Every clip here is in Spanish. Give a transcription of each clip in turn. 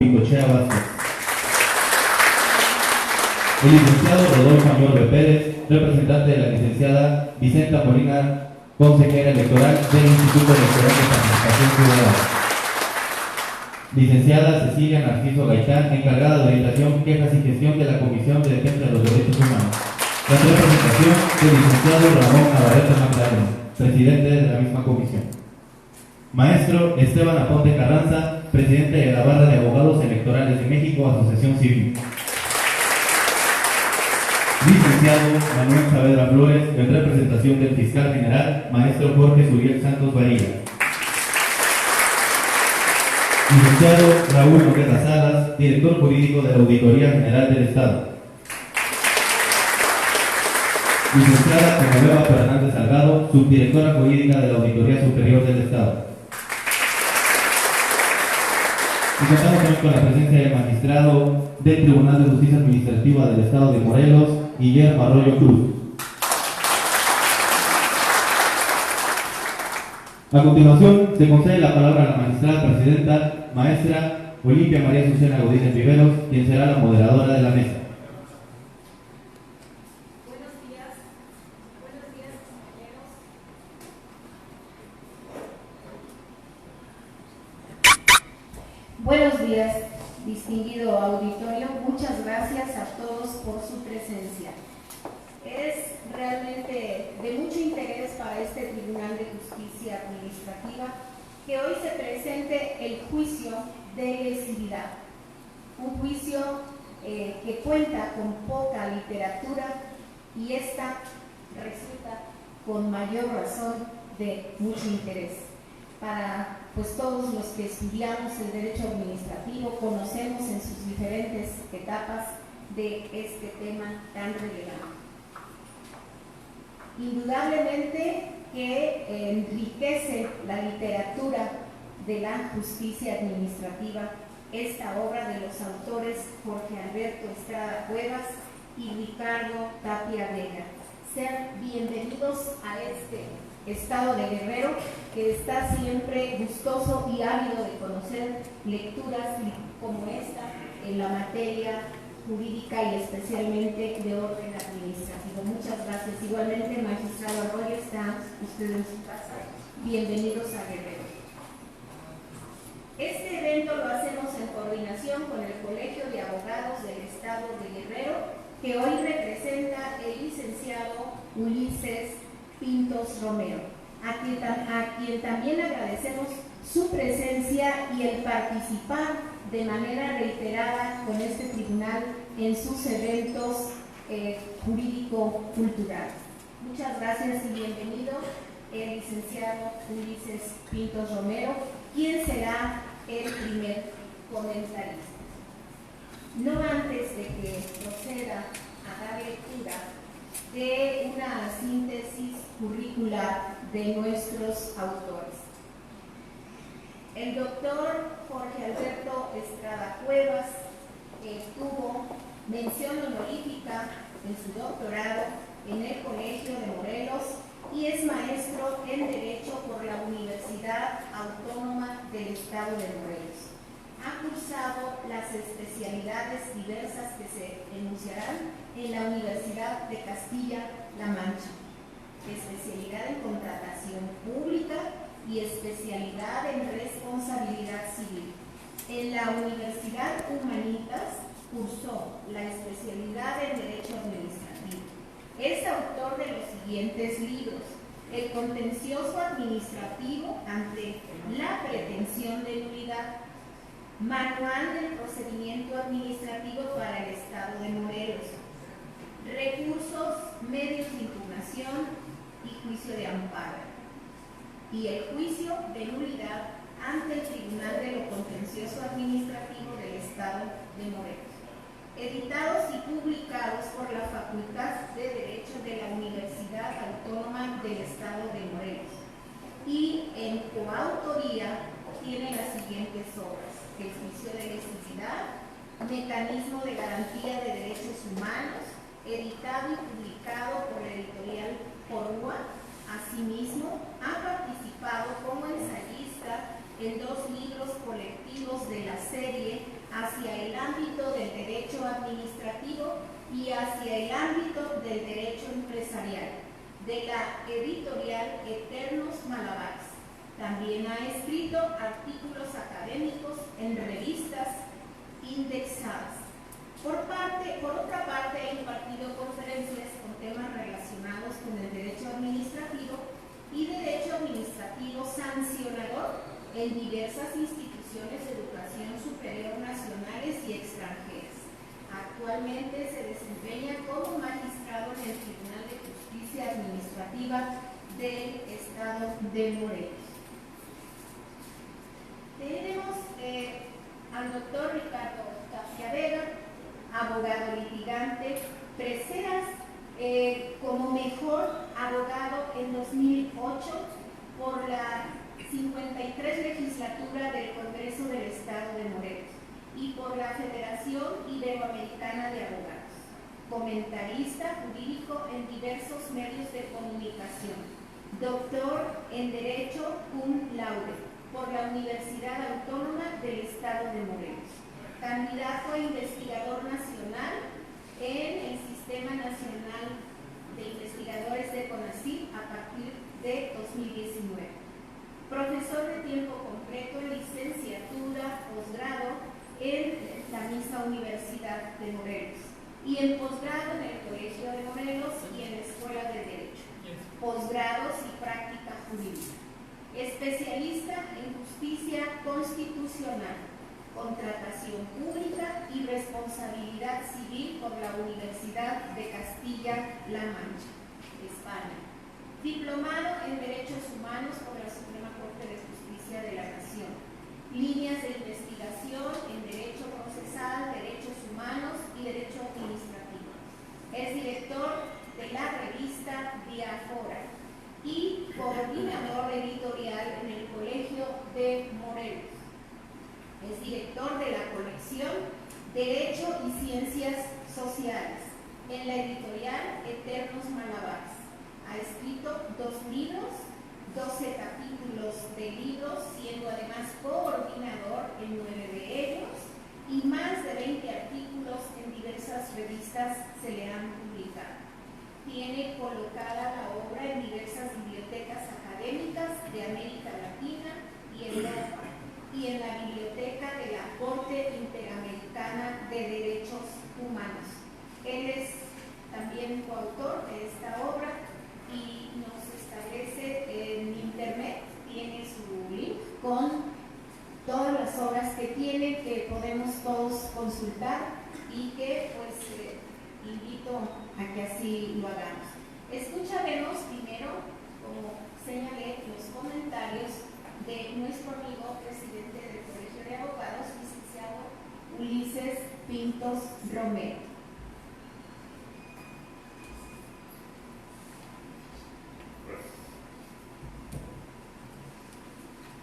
Picochea Vázquez. El licenciado Rodolfo Añorbe Pérez, representante de la licenciada Vicenta Molina, consejera electoral del Instituto Electoral de Participación Ciudadana. Licenciada Cecilia Narciso Gaitán, encargada de orientación, quejas y gestión de la Comisión de Defensa de los Derechos Humanos. La representación del licenciado Ramón Navarrete Magdaleno, presidente de la misma comisión. Maestro Esteban Aponte Carranza, presidente de la Barra de Abogados Electorales de México, Asociación Civil. Licenciado Manuel Saavedra Flores, en representación del fiscal general, maestro Jorge Suriel Santos Varilla. Licenciado Raúl Noguera Salas, director jurídico de la Auditoría General del Estado. Licenciada Genoveva Fernández Salgado, subdirectora jurídica de la Auditoría Superior del Estado. Y contamos también con la presencia del magistrado del Tribunal de Justicia Administrativa del Estado de Morelos, Guillermo Arroyo Cruz. A continuación, se concede la palabra a la magistrada presidenta, maestra Olimpia María Susana Godínez Viveros, quien será la moderadora de la mesa. Buenos días, distinguido auditorio. Muchas gracias a todos por su presencia. Es realmente de mucho interés para este Tribunal de Justicia Administrativa que hoy se presente el juicio de lesividad. Un juicio que cuenta con poca literatura y esta resulta con mayor razón de mucho interés. Para todos los que estudiamos el derecho administrativo conocemos en sus diferentes etapas de este tema tan relevante. Indudablemente que enriquece la literatura de la justicia administrativa esta obra de los autores Jorge Alberto Estrada Cuevas y Ricardo Tapia Vega. Sean bienvenidos a este Estado de Guerrero, que está siempre gustoso y ávido de conocer lecturas como esta en la materia jurídica y especialmente de orden administrativo. Muchas gracias. Igualmente, magistrado Arroyo, está usted en su casa. Bienvenidos a Guerrero. Este evento lo hacemos en coordinación con el Colegio de Abogados del Estado de Guerrero, que hoy representa el licenciado Ulises Pintos Romero, a quien también agradecemos su presencia y el participar de manera reiterada con este tribunal en sus eventos jurídico-culturales. Muchas gracias y bienvenido el licenciado Ulises Pintos Romero, quien será el primer comentarista. No antes de que proceda a dar lectura de una síntesis curricular de nuestros autores. El doctor Jorge Alberto Estrada Cuevas tuvo mención honorífica en su doctorado en el Colegio de Morelos y es maestro en Derecho por la Universidad Autónoma del Estado de Morelos. Ha cursado las especialidades diversas que se enunciarán en la Universidad de Castilla-La Mancha, especialidad en contratación pública y especialidad en responsabilidad civil. En la Universidad Humanitas cursó la especialidad en Derecho Administrativo. Es autor de los siguientes libros: El contencioso administrativo ante la pretensión de nulidad, Manual del procedimiento administrativo para el Estado de Morelos, Recursos, medios de impugnación y juicio de amparo, y el juicio de nulidad ante el Tribunal de lo Contencioso Administrativo del Estado de Morelos, editados y publicados por la Facultad de Derecho de la Universidad Autónoma del Estado de Morelos, y en coautoría tiene las siguientes obras: El juicio de lesividad, Mecanismo de garantía de derechos humanos, editado y publicado por la editorial Porrúa. Asimismo, ha participado como ensayista en 2 libros colectivos de la serie ámbito del derecho administrativo y hacia el ámbito del derecho empresarial, de la editorial Eternos Malabares. También ha escrito artículos académicos en revistas indexadas. Por otra parte, ha impartido conferencias con temas relacionados con el derecho administrativo y derecho administrativo sancionador en diversas instituciones de educación superior nacionales y extranjeras. Actualmente se desempeña como magistrado en el Tribunal de Justicia Administrativa del Estado de Morelos. Tenemos al doctor Ricardo Tapia Vega, abogado litigante, preseas como mejor abogado en 2008 por la 53 legislatura del Congreso del Estado de Morelos y por la Federación Iberoamericana de Abogados. Comentarista jurídico en diversos medios de comunicación. Doctor en Derecho cum laude por la Universidad Autónoma del Estado de Morelos. Candidato a investigador nacional en el Sistema Nacional de Investigadores de CONACYT a partir de 2019. Profesor de tiempo completo en licenciatura, posgrado en la misma Universidad de Morelos y en posgrado en el Colegio de Morelos y en la Escuela de Derecho. Posgrados y práctica jurídica. Especialista en justicia constitucional, contratación pública y responsabilidad civil por la Universidad de Castilla-La Mancha, España. Diplomado en Derechos Humanos por la Suprema Corte de Justicia de la Nación. Líneas de investigación en Derecho Procesal, Derechos Humanos y Derecho Administrativo. Es director de la revista Diáfora y coordinador editorial en el Colegio de Morelos. Es director de la colección Derecho y Ciencias Sociales en la editorial Eternos Malabares. Ha escrito 2 libros, 12 capítulos de libros, siendo además coordinador en 9 de ellos, y más de 20 artículos en diversas revistas se le han publicado. Tiene colocada la obra en diversas bibliotecas académicas de América Latina y Europa y en la biblioteca de la Corte Interamericana de Derechos Humanos. Él es también coautor de esta obra y nos establece en internet, tiene su link con todas las obras que tiene, que podemos todos consultar y que pues invito a que así lo hagamos. Escucharemos primero, como señalé, los comentarios de nuestro amigo presidente del Colegio de Abogados, licenciado Ulises Pintos Romero.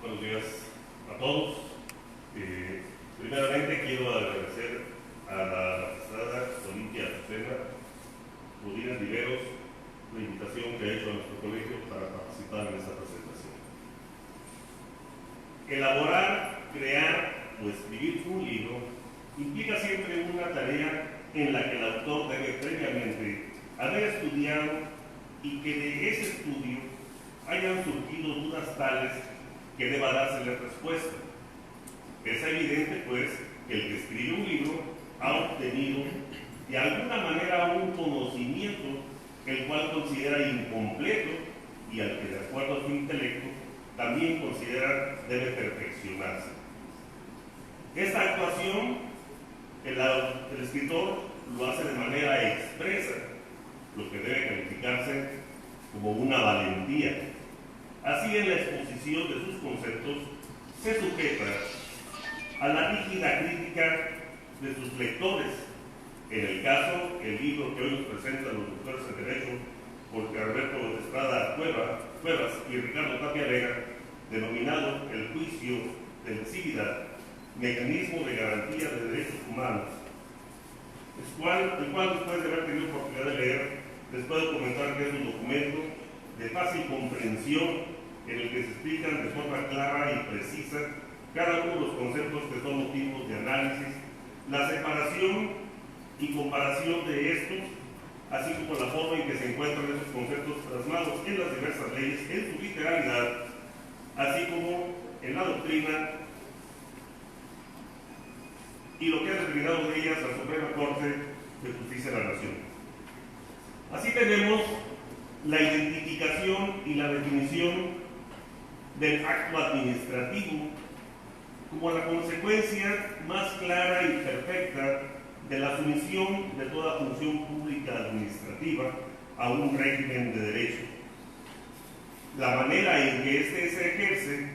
Buenos días a todos. Primeramente quiero agradecer a la magistrada Olimpia Azucena Godínez Riveros la invitación que ha hecho a nuestro colegio para participar en esta presentación. Elaborar, crear o escribir un libro implica siempre una tarea en la que el autor debe previamente haber estudiado y que de ese estudio hayan surgido dudas tales que deba dársele respuesta. Es evidente, pues, que el que escribe un libro ha obtenido de alguna manera un conocimiento el cual considera incompleto y al que, de acuerdo a su intelecto, también considera debe perfeccionarse. Esta actuación, el escritor lo hace de manera expresa, lo que debe calificarse como una valentía. Así, en la exposición de sus conceptos, se sujeta a la rígida crítica de sus lectores. En el caso, el libro que hoy nos presentan los doctores en Derecho, por Alberto Estrada Cuevas y Ricardo Tapia Vega, denominado El Juicio de Lesividad, Mecanismo de Garantía de Derechos Humanos, el cual después de haber tenido oportunidad de leer, les puedo comentar que es un documento de fácil comprensión en el que se explican de forma clara y precisa cada uno de los conceptos que son motivos de análisis la separación y comparación de estos, así como la forma en que se encuentran esos conceptos plasmados en las diversas leyes, en su literalidad, así como en la doctrina y lo que ha determinado de ellas la Suprema Corte de Justicia de la Nación. Así tenemos la identificación y la definición del acto administrativo como la consecuencia más clara y perfecta de la sumisión de toda función pública administrativa a un régimen de derecho. La manera en que éste se ejerce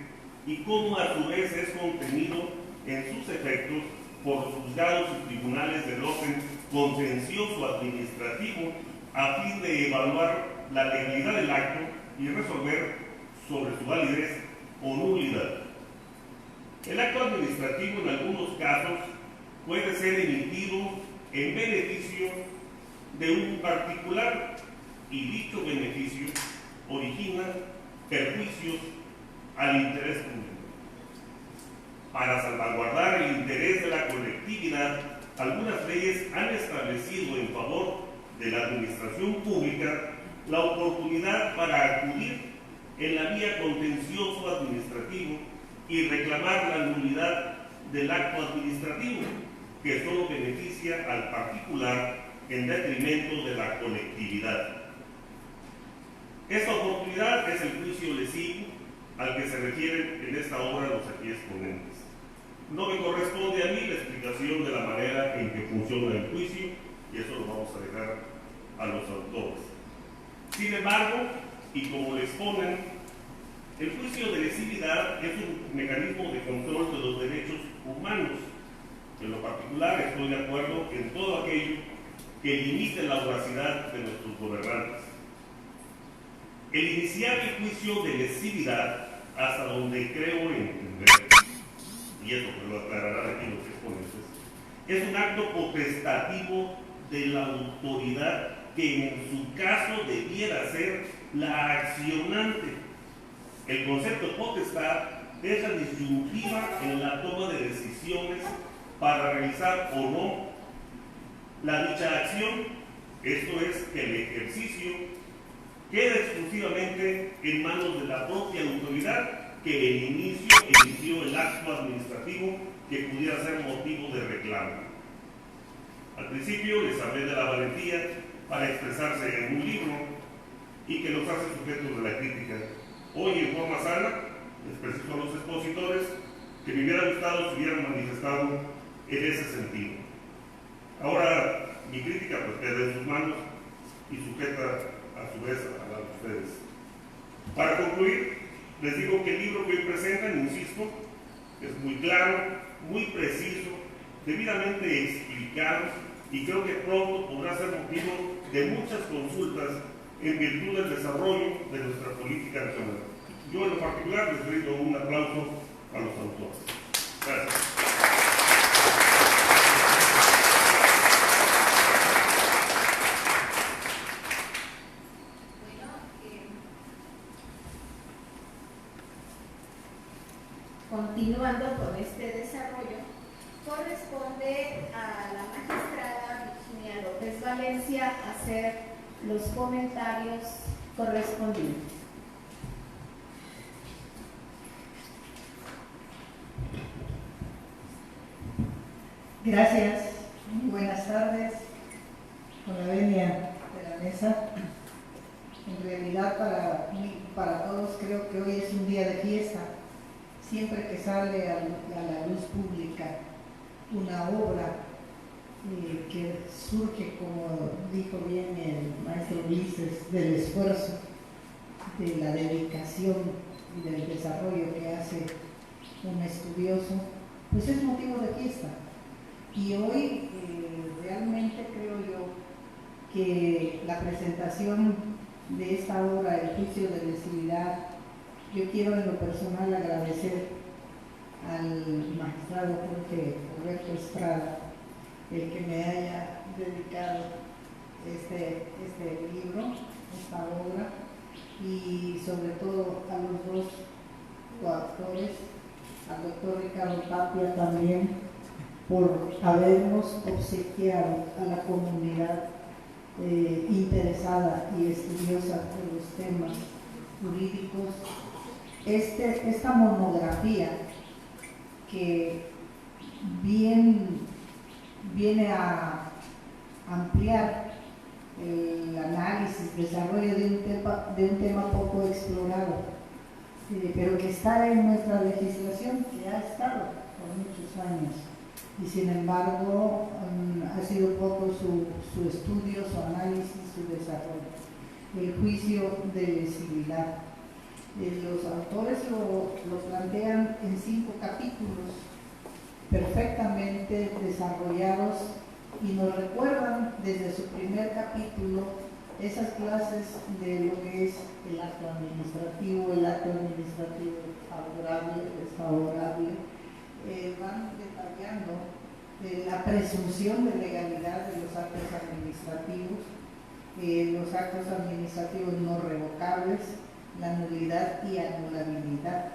y cómo a su vez es contenido en sus efectos por los juzgados y tribunales del orden contencioso administrativo a fin de evaluar la legalidad del acto y resolver sobre su validez o nulidad. El acto administrativo en algunos casos puede ser emitido en beneficio de un particular y dicho beneficio origina perjuicios al interés público. Para salvaguardar el interés de la colectividad, algunas leyes han establecido en favor de la administración pública la oportunidad para acudir en la vía contencioso administrativo y reclamar la nulidad del acto administrativo, que solo beneficia al particular en detrimento de la colectividad. Esta oportunidad es el juicio lesivo al que se refieren en esta obra los aquí exponentes. No me corresponde a mí la explicación de la manera en que funciona el juicio, y eso lo vamos a dejar a los autores. Sin embargo, y como le exponen, el juicio de lesividad es un mecanismo de control de los derechos humanos. En lo particular, estoy de acuerdo en todo aquello que limite la voracidad de nuestros gobernantes. El iniciar el juicio de lesividad, hasta donde creo entender, y eso pues lo aclararán aquí los exponentes, es un acto potestativo de la autoridad que en su caso debiera ser la accionante. El concepto potestad es la disyuntiva en la toma de decisiones para realizar o no la dicha acción, esto es, que el ejercicio queda exclusivamente en manos de la propia autoridad que en inicio emitió el acto administrativo que pudiera ser motivo de reclamo. Al principio les hablé de la valentía para expresarse en un libro y que los hace sujetos de la crítica. Hoy, en forma sana, les preciso a los expositores que me hubiera gustado si hubieran manifestado en ese sentido. Ahora, mi crítica pues queda en sus manos y sujeta a su vez a la de ustedes. Para concluir, les digo que el libro que hoy presentan, insisto, es muy claro, muy preciso, debidamente explicado y creo que pronto podrá ser motivo de muchas consultas en virtud del desarrollo de nuestra política nacional. Yo en lo particular les brindo un aplauso a los autores. Gracias. Continuando con este desarrollo, corresponde a la magistrada Virginia López Valencia hacer los comentarios correspondientes. Gracias, muy buenas tardes, con la venia de la mesa. En realidad para todos creo que hoy es un día de fiesta. Siempre que sale a la luz pública una obra que surge, como dijo bien el maestro Ulises, del esfuerzo, de la dedicación y del desarrollo que hace un estudioso, pues es motivo de fiesta. Y hoy realmente creo yo que la presentación de esta obra, El juicio de lesividad, yo quiero en lo personal agradecer al magistrado Jorge Roberto Estrada el que me haya dedicado este libro, esta obra, y sobre todo a los dos coautores, al doctor Ricardo Tapia también, por habernos obsequiado a la comunidad interesada y estudiosa de los temas jurídicos esta monografía que viene a ampliar el análisis, desarrollo de un tema poco explorado, pero que está en nuestra legislación, que ha estado por muchos años, y sin embargo ha sido poco su estudio, su análisis, su desarrollo. El juicio de lesividad. Los autores lo plantean en 5 capítulos perfectamente desarrollados y nos recuerdan desde su primer capítulo esas clases de lo que es el acto administrativo favorable, desfavorable. Van detallando la presunción de legalidad de los actos administrativos, los actos administrativos no revocables, la nulidad y anulabilidad.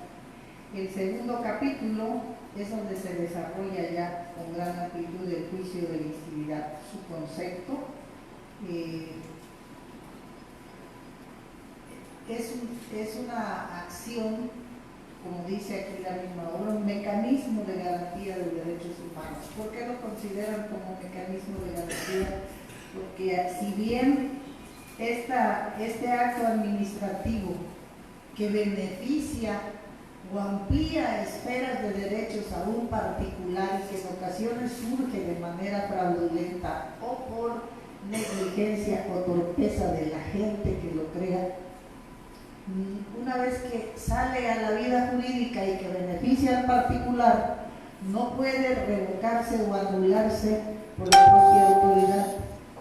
El segundo capítulo es donde se desarrolla ya con gran amplitud el juicio de lesividad, su concepto. Es una acción, como dice aquí la misma obra, un mecanismo de garantía de derechos humanos. ¿Por qué lo consideran como mecanismo de garantía? Porque si bien este acto administrativo que beneficia o amplía esferas de derechos a un particular y que en ocasiones surge de manera fraudulenta o por negligencia o torpeza de la gente que lo crea, una vez que sale a la vida jurídica y que beneficia al particular, no puede revocarse o anularse por la propia autoridad.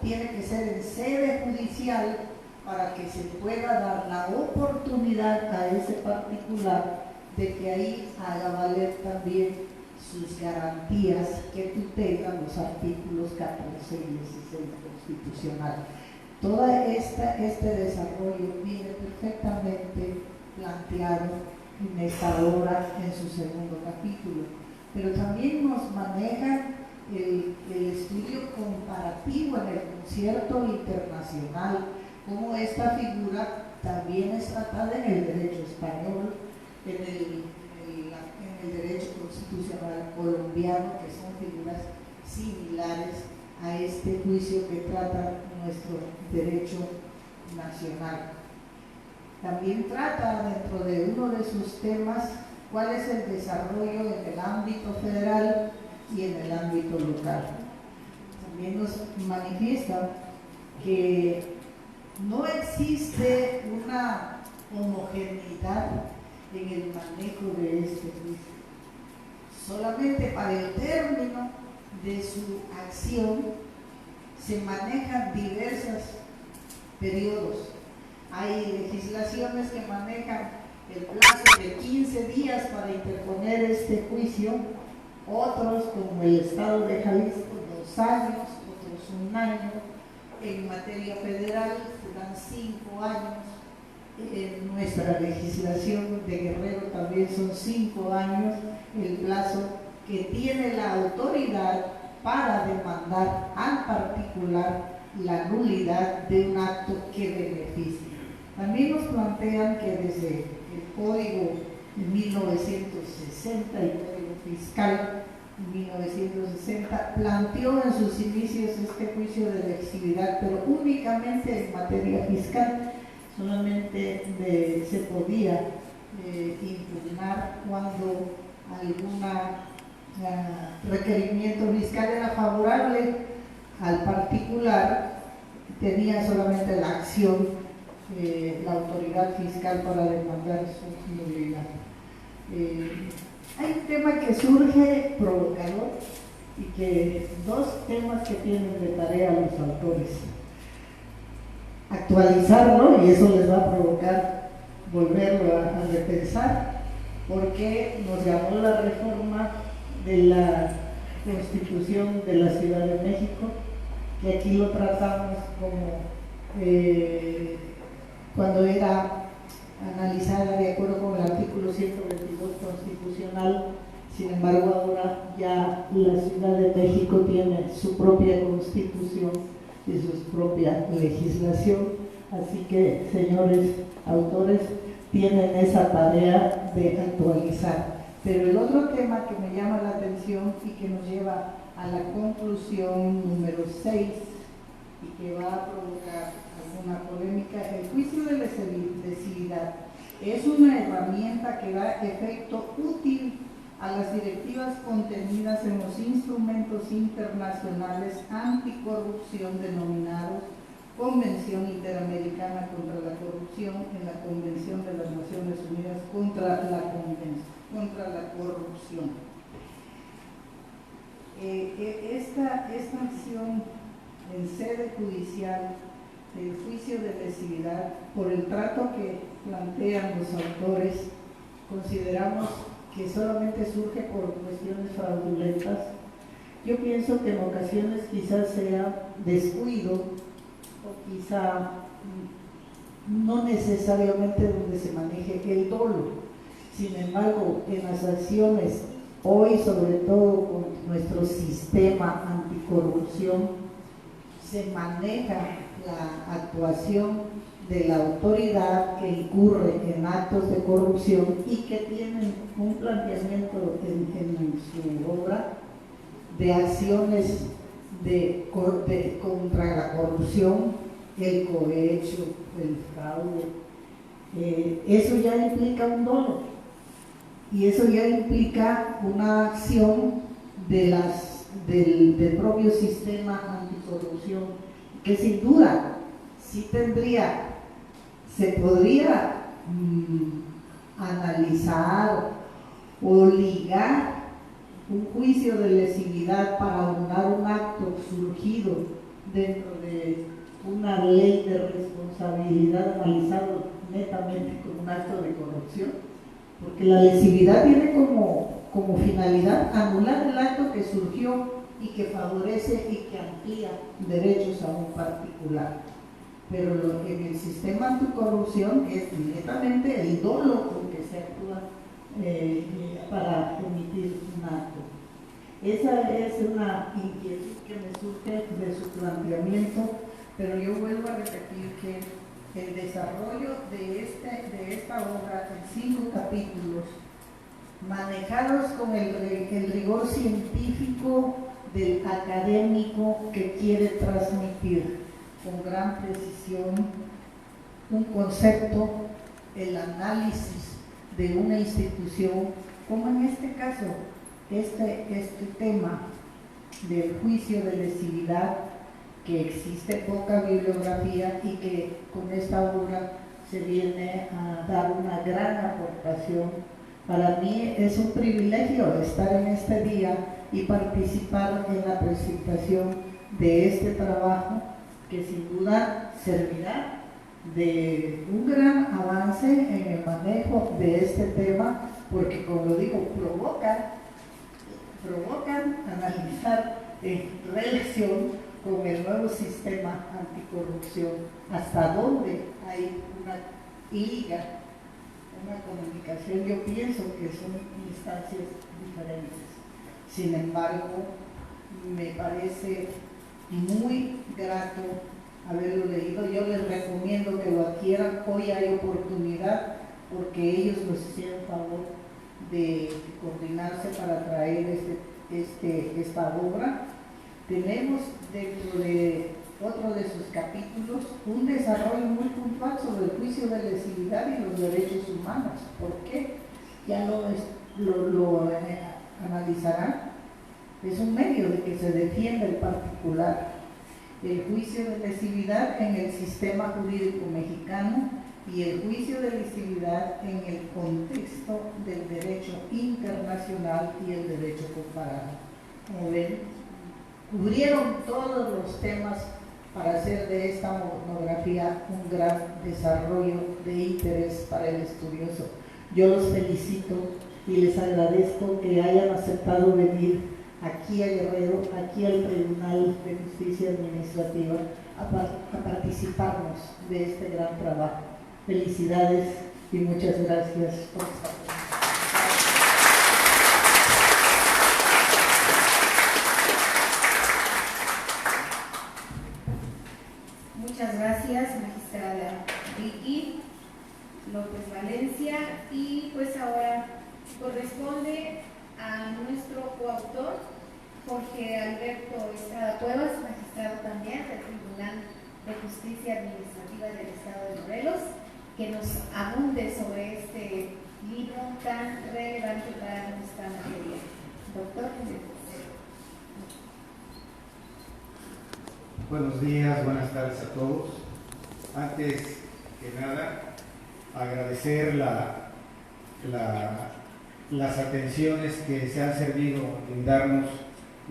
Tiene que ser en sede judicial para que se pueda dar la oportunidad a ese particular de que ahí haga valer también sus garantías que tutelan los artículos 14 y 16 constitucional. Todo este desarrollo viene perfectamente planteado en esta obra en su segundo capítulo, pero también nos maneja el estudio comparativo en el concierto internacional, cómo esta figura también es tratada en el derecho español, en el derecho constitucional colombiano, que son figuras similares a este juicio que trata nuestro derecho nacional. También trata dentro de uno de sus temas cuál es el desarrollo en el ámbito federal y en el ámbito local. También nos manifiesta que no existe una homogeneidad en el manejo de este juicio. Solamente para el término de su acción se manejan diversos periodos. Hay legislaciones que manejan el plazo de 15 días para interponer este juicio, otros como el Estado de Jalisco 2 años, otros 1 año. En materia federal se dan 5 años. En nuestra legislación de Guerrero también son 5 años el plazo que tiene la autoridad para demandar al particular la nulidad de un acto que beneficie. También nos plantean que desde el Código de 1960, el Código Fiscal de 1960, planteó en sus inicios este juicio de lesividad, pero únicamente en materia fiscal. Solamente se podía impugnar cuando algún requerimiento fiscal era favorable al particular, tenía solamente la acción la autoridad fiscal para demandar su nulidad. Hay un tema que surge provocador y que 2 temas que tienen de tarea los autores: actualizarlo, y eso les va a provocar volverlo a repensar, porque nos llamó la reforma de la Constitución de la Ciudad de México, que aquí lo tratamos como cuando era analizada de acuerdo con el artículo 122 constitucional, Sin embargo, ahora ya la Ciudad de México tiene su propia constitución y su propia legislación, así que, señores autores, tienen esa tarea de actualizar. Pero el otro tema que me llama la atención y que nos lleva a la conclusión número 6 y que va a provocar alguna polémica, el juicio de lesividad es una herramienta que da efecto útil a las directivas contenidas en los instrumentos internacionales anticorrupción denominados Convención Interamericana contra la Corrupción en la Convención de las Naciones Unidas contra la Corrupción. Esta acción en sede judicial del juicio de lesividad, por el trato que plantean los autores, consideramos que solamente surge por cuestiones fraudulentas. Yo pienso que en ocasiones quizás sea descuido o quizá no necesariamente donde se maneje el dolo. Sin embargo, en las acciones, hoy sobre todo con nuestro sistema anticorrupción, se maneja la actuación de la autoridad que incurre en actos de corrupción y que tienen un planteamiento en su obra de acciones contra la corrupción, el cohecho, el fraude. Eso ya implica un dolo y eso ya implica una acción del propio sistema anticorrupción que sin duda sí se podría analizar o ligar un juicio de lesividad para abonar un acto surgido dentro de una ley de responsabilidad analizado netamente como un acto de corrupción, porque la lesividad tiene como finalidad anular el acto que surgió y que favorece y que amplía derechos a un particular. Pero en el sistema anticorrupción es netamente el dolo con que se actúa para emitir un acto. Esa es una inquietud que me surge de su planteamiento, pero yo vuelvo a repetir que el desarrollo de esta obra en 5 capítulos, manejados con el rigor científico del académico que quiere transmitir con gran precisión un concepto, el análisis de una institución, como en este caso, este tema del juicio de lesividad, que existe poca bibliografía y que con esta obra se viene a dar una gran aportación. Para mí es un privilegio estar en este día y participar en la presentación de este trabajo que sin duda servirá de un gran avance en el manejo de este tema, porque como lo digo, provocan analizar en relación con el nuevo sistema anticorrupción hasta dónde hay una liga, una comunicación. Yo pienso que son instancias diferentes. Sin embargo, me parece muy grato haberlo leído. Yo les recomiendo que lo adquieran. Hoy hay oportunidad porque ellos nos hicieron favor de coordinarse para traer esta obra. Tenemos dentro de otro de sus capítulos un desarrollo muy puntual sobre el juicio de lesividad y los derechos humanos. ¿Por qué? Ya lo analizarán. Es un medio de que se defienda el particular. El juicio de lesividad en el sistema jurídico mexicano y el juicio de lesividad en el contexto del derecho internacional y el derecho comparado. Como ven, cubrieron todos los temas para hacer de esta monografía un gran desarrollo de interés para el estudioso. Yo los felicito y les agradezco que hayan aceptado venir aquí a Guerrero, aquí al Tribunal de Justicia Administrativa, a participarnos de este gran trabajo. Felicidades y muchas gracias por estar aquí. García, y pues ahora corresponde a nuestro coautor, Jorge Alberto Estrada Cuevas, magistrado también del Tribunal de Justicia Administrativa del Estado de Morelos, que nos abunde sobre este libro tan relevante para nuestra materia. Doctor. Buenos días, buenas tardes a todos. Antes que nada, agradecer las atenciones que se han servido en darnos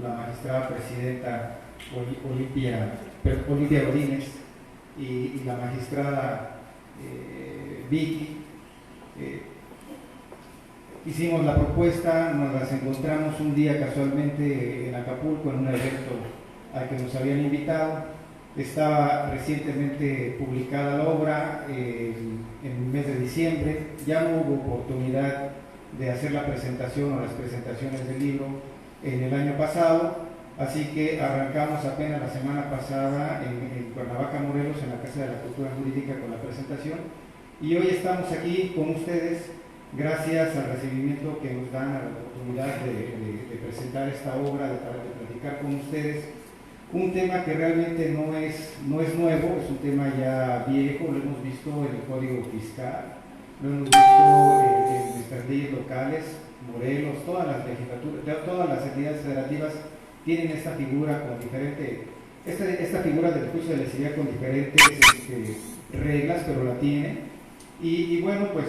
la magistrada presidenta Olimpia Godínez y la magistrada Vicky. Hicimos la propuesta, nos las encontramos un día casualmente en Acapulco en un evento al que nos habían invitado. Estaba recientemente publicada la obra en el mes de diciembre. Ya no hubo oportunidad de hacer la presentación o las presentaciones del libro en el año pasado, así que arrancamos apenas la semana pasada en Cuernavaca, Morelos, en la Casa de la Cultura Jurídica con la presentación, y hoy estamos aquí con ustedes gracias al recibimiento que nos dan a la oportunidad de presentar esta obra, de platicar con ustedes. Un tema que realmente no es nuevo, es un tema ya viejo, lo hemos visto en el Código Fiscal, lo hemos visto en nuestras leyes locales, Morelos, todas las legislaturas, todas las entidades federativas tienen esta figura con diferente, esta figura del juicio de lesividad con diferentes reglas, pero la tienen. Y bueno, pues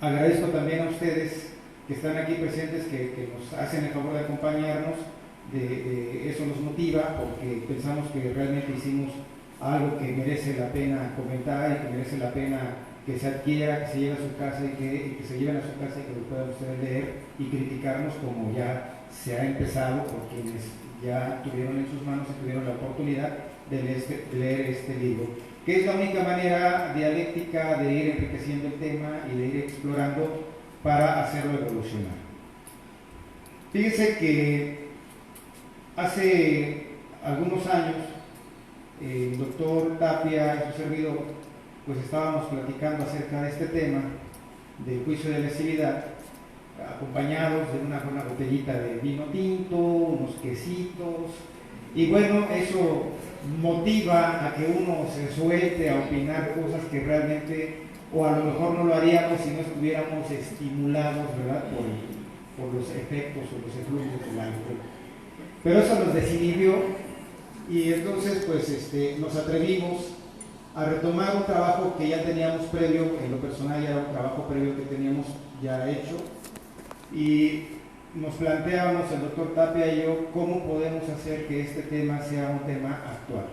agradezco también a ustedes que están aquí presentes, que nos hacen el favor de acompañarnos. Eso nos motiva porque pensamos que realmente hicimos algo que merece la pena comentar y que merece la pena que se adquiera, que se lleve a su casa y que se lleven a su casa y que lo puedan ustedes leer y criticarnos, como ya se ha empezado por quienes ya tuvieron en sus manos y tuvieron la oportunidad de leer este libro, que es la única manera dialéctica de ir enriqueciendo el tema y de ir explorando para hacerlo evolucionar. Fíjense que hace algunos años el doctor Tapia y su servidor pues estábamos platicando acerca de este tema del juicio de lesividad, acompañados de una buena botellita de vino tinto, unos quesitos, y bueno, eso motiva a que uno se suelte a opinar cosas que realmente, o a lo mejor no lo haríamos si no estuviéramos estimulados, ¿verdad?, por los efectos o los efluvios del alcohol. Pero eso nos desinhibió y entonces pues nos atrevimos a retomar un trabajo que ya teníamos previo, en lo personal ya era un trabajo previo que teníamos ya hecho, y nos planteábamos el doctor Tapia y yo cómo podemos hacer que este tema sea un tema actual.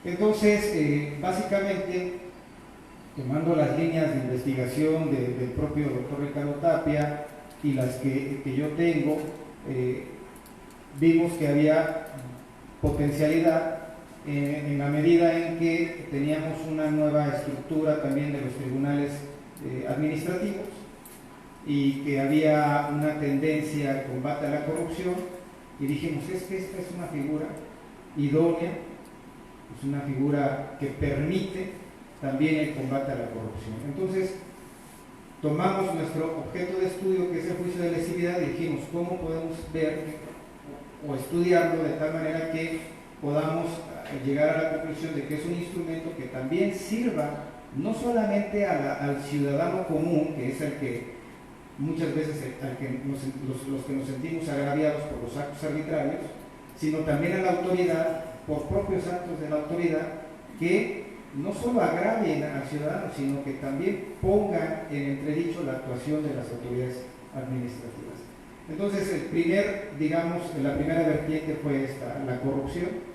Entonces, básicamente, tomando las líneas de investigación del propio doctor Ricardo Tapia y las que yo tengo, vimos que había potencialidad en la medida en que teníamos una nueva estructura también de los tribunales administrativos y que había una tendencia al combate a la corrupción, y dijimos, es que esta es una figura idónea, es una figura que permite también el combate a la corrupción. Entonces tomamos nuestro objeto de estudio, que es el juicio de lesividad, y dijimos, ¿cómo podemos ver o estudiarlo de tal manera que podamos llegar a la conclusión de que es un instrumento que también sirva no solamente al ciudadano común, que es el que muchas veces los que nos sentimos agraviados por los actos arbitrarios, sino también a la autoridad, por propios actos de la autoridad, que no solo agravien al ciudadano, sino que también pongan en entredicho la actuación de las autoridades administrativas. Entonces, la primera vertiente fue esta, la corrupción.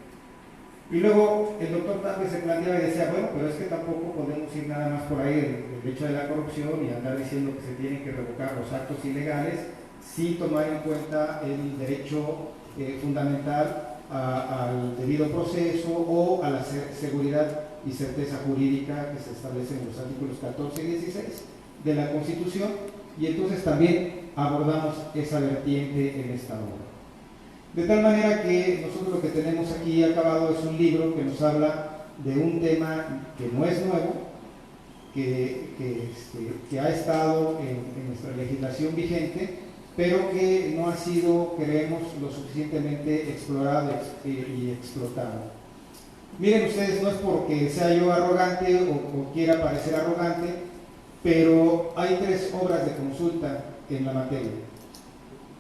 Y luego el doctor Tapia se planteaba y decía, bueno, pero es que tampoco podemos ir nada más por ahí el hecho de la corrupción y andar diciendo que se tienen que revocar los actos ilegales sin tomar en cuenta el derecho fundamental al debido proceso o a la seguridad y certeza jurídica que se establece en los artículos 14 y 16 de la Constitución, y entonces también abordamos esa vertiente en esta obra. De tal manera que nosotros lo que tenemos aquí acabado es un libro que nos habla de un tema que no es nuevo, que ha estado en nuestra legislación vigente, pero que no ha sido, creemos, lo suficientemente explorado y explotado. Miren ustedes, no es porque sea yo arrogante o quiera parecer arrogante, pero hay 3 obras de consulta en la materia.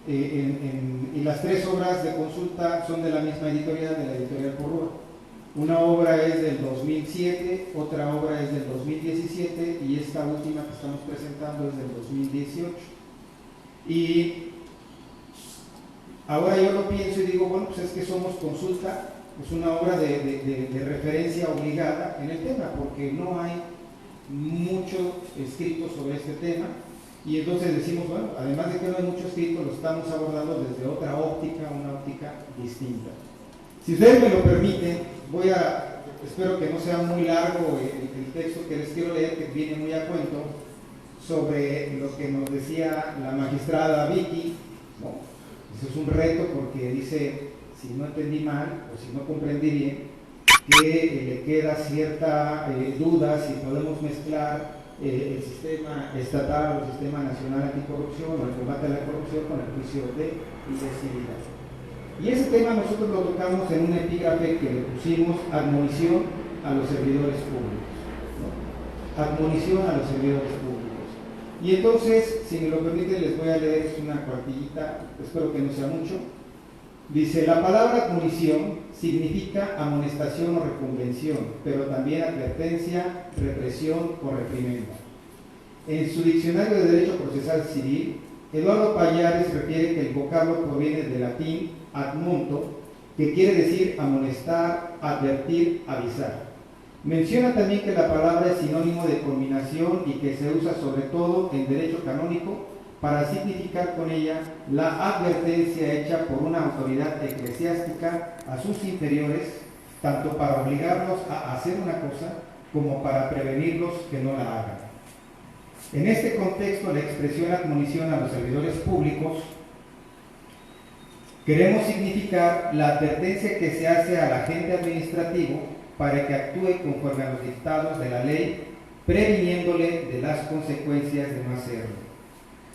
Y las 3 obras de consulta son de la misma editorial, de la editorial Porrúa. Una obra es del 2007, otra obra es del 2017 y esta última que estamos presentando es del 2018. Y ahora yo lo pienso y digo, bueno, pues es que Somos Consulta, es una obra de referencia obligada en el tema, porque no hay mucho escrito sobre este tema, y entonces decimos, bueno, además de que no hay mucho escrito, lo estamos abordando desde otra óptica, una óptica distinta. Si ustedes me lo permiten, espero que no sea muy largo el texto que les quiero leer, que viene muy a cuento, sobre lo que nos decía la magistrada Vicky, ¿no? Eso es un reto porque dice, si no entendí mal o si no comprendí bien, que le queda cierta duda si podemos mezclar el sistema estatal o el sistema nacional anticorrupción o el combate a la corrupción con el juicio de ilegitimidad. Y ese tema nosotros lo tocamos en un epígrafe que le pusimos admonición a los servidores públicos, ¿no? Admonición a los servidores públicos. Y entonces, si me lo permiten, les voy a leer una cuartillita, espero que no sea mucho. Dice, la palabra admonición significa amonestación o reconvención, pero también advertencia, represión o reprimenda. En su diccionario de Derecho Procesal Civil, Eduardo Pallares refiere que el vocablo proviene del latín admonto, que quiere decir amonestar, advertir, avisar. Menciona también que la palabra es sinónimo de conminación y que se usa sobre todo en derecho canónico para significar con ella la advertencia hecha por una autoridad eclesiástica a sus inferiores, tanto para obligarlos a hacer una cosa como para prevenirlos que no la hagan. En este contexto, la expresión admonición a los servidores públicos queremos significar la advertencia que se hace al agente administrativo para que actúe conforme a los dictados de la ley, previniéndole de las consecuencias de no hacerlo.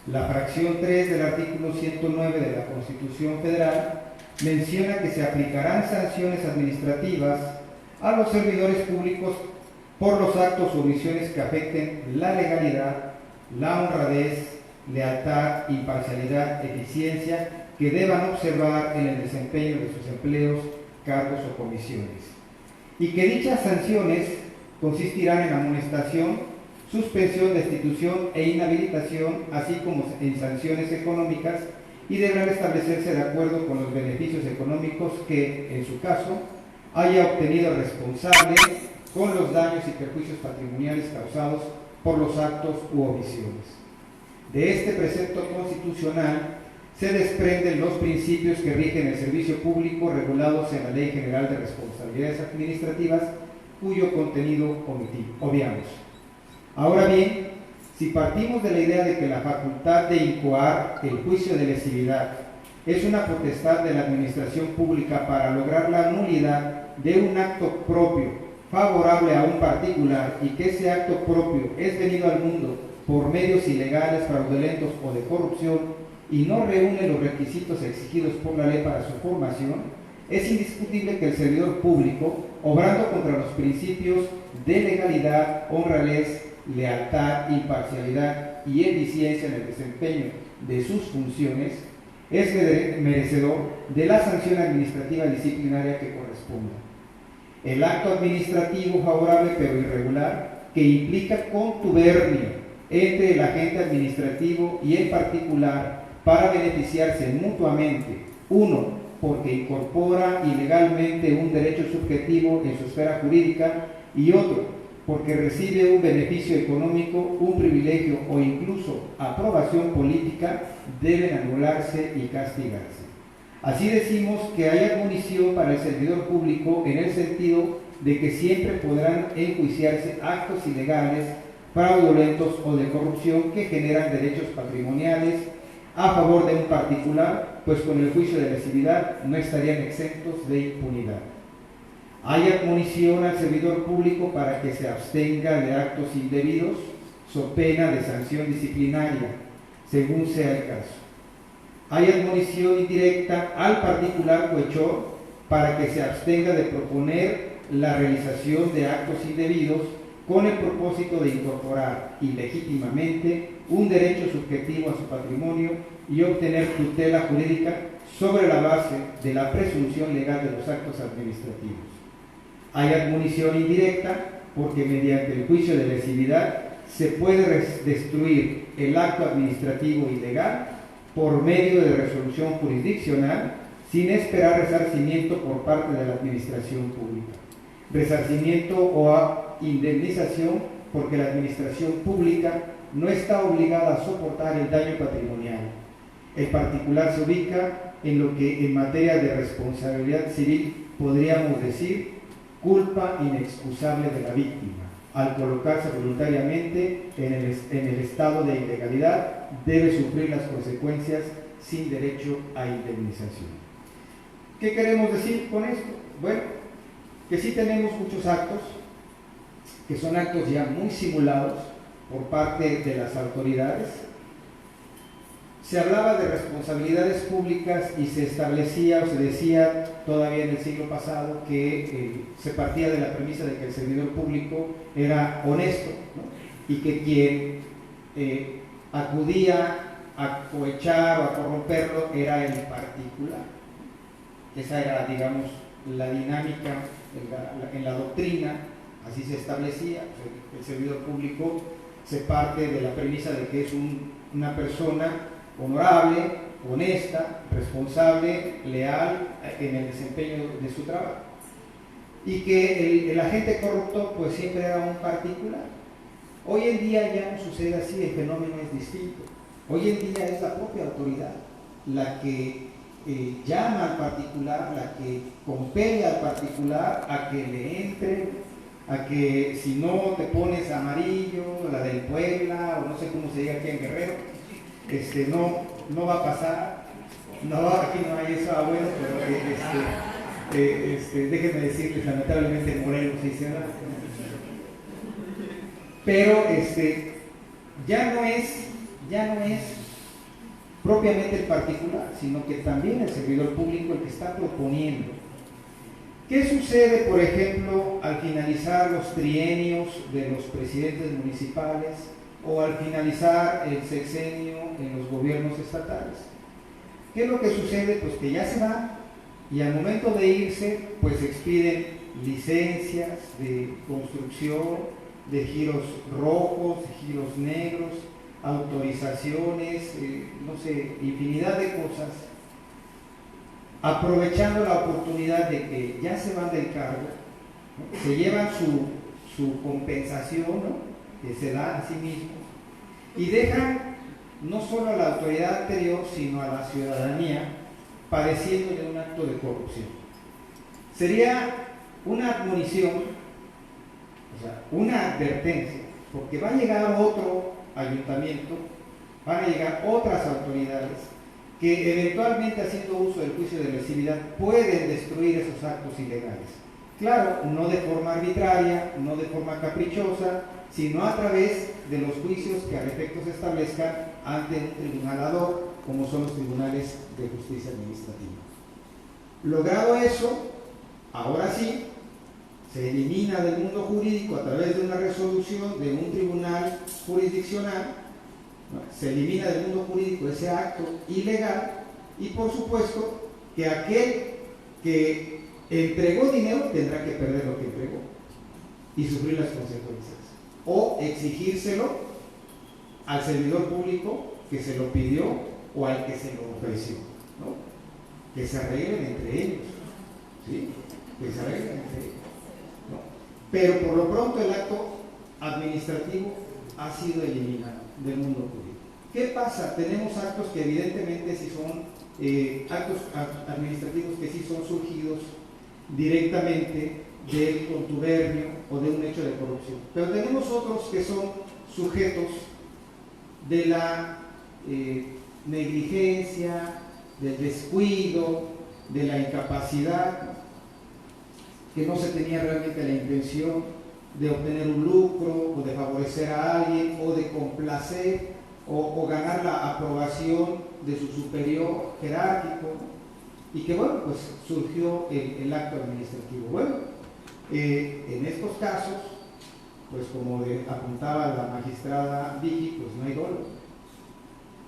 La fracción 3 del artículo 109 de la Constitución Federal menciona que se aplicarán sanciones administrativas a los servidores públicos por los actos o omisiones que afecten la legalidad, la honradez, lealtad, imparcialidad, eficiencia que deban observar en el desempeño de sus empleos, cargos o comisiones. Y que dichas sanciones consistirán en amonestación, suspensión, destitución e inhabilitación, así como en sanciones económicas, y deberán establecerse de acuerdo con los beneficios económicos que, en su caso, haya obtenido el responsable con los daños y perjuicios patrimoniales causados por los actos u omisiones. De este precepto constitucional se desprenden los principios que rigen el servicio público regulados en la Ley General de Responsabilidades Administrativas, cuyo contenido obviamos. Ahora bien, si partimos de la idea de que la facultad de incoar el juicio de lesividad es una potestad de la administración pública para lograr la nulidad de un acto propio favorable a un particular y que ese acto propio es venido al mundo por medios ilegales, fraudulentos o de corrupción y no reúne los requisitos exigidos por la ley para su formación, es indiscutible que el servidor público, obrando contra los principios de legalidad, honradez, lealtad, imparcialidad y eficiencia en el desempeño de sus funciones, es merecedor de la sanción administrativa disciplinaria que corresponda. El acto administrativo favorable pero irregular, que implica contubernio entre el agente administrativo y el particular para beneficiarse mutuamente, uno, porque incorpora ilegalmente un derecho subjetivo en su esfera jurídica, y otro, porque recibe un beneficio económico, un privilegio o incluso aprobación política, deben anularse y castigarse. Así decimos que hay admonición para el servidor público en el sentido de que siempre podrán enjuiciarse actos ilegales, fraudulentos o de corrupción que generan derechos patrimoniales a favor de un particular, pues con el juicio de lesividad no estarían exentos de impunidad. Hay admonición al servidor público para que se abstenga de actos indebidos, so pena de sanción disciplinaria, según sea el caso. Hay admonición indirecta al particular cohechor para que se abstenga de proponer la realización de actos indebidos con el propósito de incorporar ilegítimamente un derecho subjetivo a su patrimonio y obtener tutela jurídica sobre la base de la presunción legal de los actos administrativos. Hay admonición indirecta porque mediante el juicio de lesividad se puede destruir el acto administrativo ilegal por medio de resolución jurisdiccional sin esperar resarcimiento por parte de la administración pública. Resarcimiento o indemnización porque la administración pública no está obligada a soportar el daño patrimonial. El particular se ubica en lo que en materia de responsabilidad civil podríamos decir culpa inexcusable de la víctima. Al colocarse voluntariamente en el estado de ilegalidad, debe sufrir las consecuencias sin derecho a indemnización. ¿Qué queremos decir con esto? Bueno, que sí tenemos muchos actos, que son actos ya muy simulados por parte de las autoridades. Se hablaba de responsabilidades públicas y se establecía o se decía todavía en el siglo pasado que se partía de la premisa de que el servidor público era honesto, ¿no? Y que quien acudía a cohechar o a corromperlo era el particular. Esa era, digamos, la dinámica en la doctrina, así se establecía. El servidor público se parte de la premisa de que es una persona honorable, honesta, responsable, leal en el desempeño de su trabajo. Y que el agente corrupto pues siempre era un particular. Hoy en día ya no sucede así, el fenómeno es distinto. Hoy en día es la propia autoridad la que llama al particular, la que compele al particular a que le entre, a que si no te pones amarillo, la del Puebla, o no sé cómo se diga aquí en Guerrero, no va a pasar. No, aquí no hay eso, bueno, pero déjenme decirles, lamentablemente en Morelos se hicieron. Pero ya no es propiamente el particular, sino que también el servidor público el que está proponiendo. ¿Qué sucede, por ejemplo, al finalizar los trienios de los presidentes municipales o al finalizar el sexenio en los gobiernos estatales? ¿Qué es lo que sucede? Pues que ya se van y al momento de irse, pues expiden licencias de construcción, de giros rojos, de giros negros, autorizaciones, no sé, infinidad de cosas, aprovechando la oportunidad de que ya se van del cargo, ¿no? Se llevan su compensación, ¿no? Que se da a sí mismos, y dejan no solo a la autoridad anterior, sino a la ciudadanía padeciendo de un acto de corrupción. Sería una admonición, o sea, una advertencia, porque va a llegar otro ayuntamiento, van a llegar otras autoridades que eventualmente, haciendo uso del juicio de lesividad, pueden destruir esos actos ilegales. Claro, no de forma arbitraria, no de forma caprichosa, sino a través de los juicios que al efecto se establezcan ante un tribunal ad hoc, como son los tribunales de justicia administrativa. Logrado eso, ahora sí, se elimina del mundo jurídico a través de una resolución de un tribunal jurisdiccional, ¿no? Se elimina del mundo jurídico ese acto ilegal y por supuesto que aquel que entregó dinero tendrá que perder lo que entregó y sufrir las consecuencias o exigírselo al servidor público que se lo pidió o al que se lo ofreció, ¿no? Que se arreglen entre ellos, ¿sí? Que se arreglen entre ellos. Pero por lo pronto el acto administrativo ha sido eliminado del mundo jurídico. ¿Qué pasa? Tenemos actos que evidentemente sí son actos administrativos que sí son surgidos directamente del contubernio o de un hecho de corrupción. Pero tenemos otros que son sujetos de la negligencia, del descuido, de la incapacidad. que no se tenía realmente la intención de obtener un lucro o de favorecer a alguien o de complacer o ganar la aprobación de su superior jerárquico, y que bueno, pues surgió el acto administrativo. Bueno, en estos casos, pues como apuntaba la magistrada Vicky, pues no hay dolo,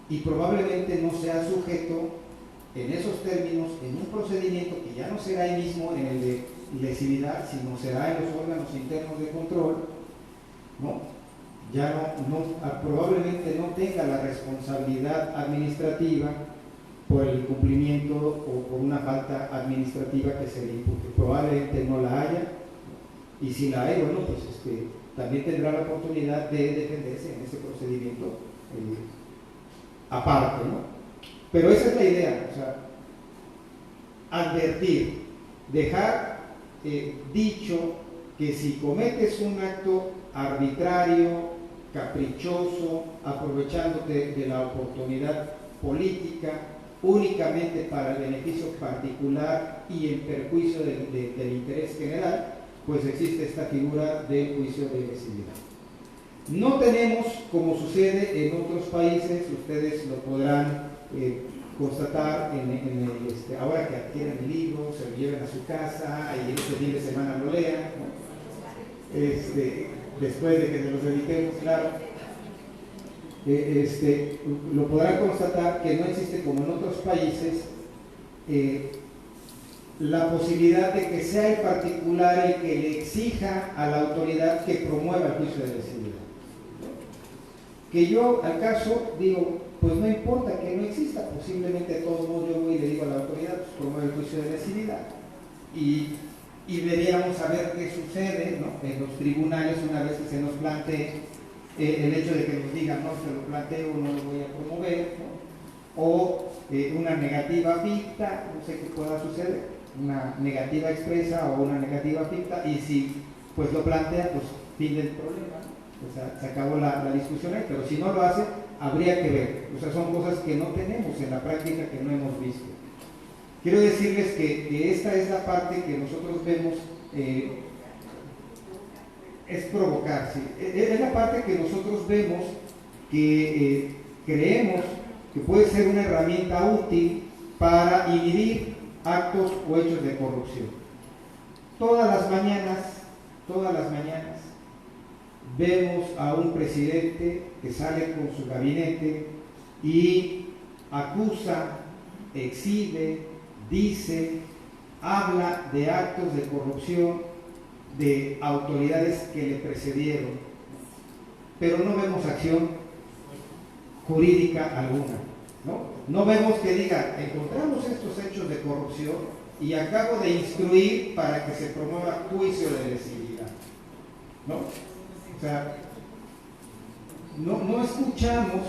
y probablemente no sea sujeto en esos términos en un procedimiento que ya no será ahí mismo en el de lesividad, sino será en los órganos internos de control, ¿no? Ya probablemente no tenga la responsabilidad administrativa por el incumplimiento o por una falta administrativa que se le impute. Probablemente no la haya, y si la hay, bueno, pues también tendrá la oportunidad de defenderse en ese procedimiento aparte, ¿no? Pero esa es la idea, o sea, advertir, dejar dicho que si cometes un acto arbitrario, caprichoso, aprovechándote de la oportunidad política únicamente para el beneficio particular y en perjuicio del interés general, pues existe esta figura del juicio de lesividad. No tenemos, como sucede en otros países, ustedes lo podrán constatar ahora que adquieren el libro, se lo lleven a su casa y este fin de semana lo lean, ¿no? Después de que se los dediquemos, claro, lo podrán constatar que no existe, como en otros países, la posibilidad de que sea el particular el que le exija a la autoridad que promueva el juicio de lesividad. Que yo, al caso, digo, pues no importa que no exista, posiblemente de todos modos yo voy y le digo a la autoridad, pues promueve el juicio de lesividad. Y veríamos a ver qué sucede, ¿no?, en los tribunales una vez que se nos plantee el hecho de que nos digan, no, se lo planteo, no lo voy a promover, ¿no?, o una negativa ficta, no sé qué pueda suceder, una negativa expresa o una negativa ficta, y si pues lo plantea, pues fin del problema, ¿no? O sea, se acabó la discusión ahí, pero si no lo hace, habría que ver. O sea, son cosas que no tenemos en la práctica, que no hemos visto. Quiero decirles que esta es la parte que nosotros vemos, es provocar, ¿sí? Es la parte que nosotros vemos que creemos que puede ser una herramienta útil para inhibir actos o hechos de corrupción. Todas las mañanas vemos a un presidente que sale con su gabinete y acusa, exhibe, dice, habla de actos de corrupción de autoridades que le precedieron, pero no vemos acción jurídica alguna, ¿no? No vemos que diga, encontramos estos hechos de corrupción y acabo de instruir para que se promueva juicio de lesividad, ¿no? O sea, no escuchamos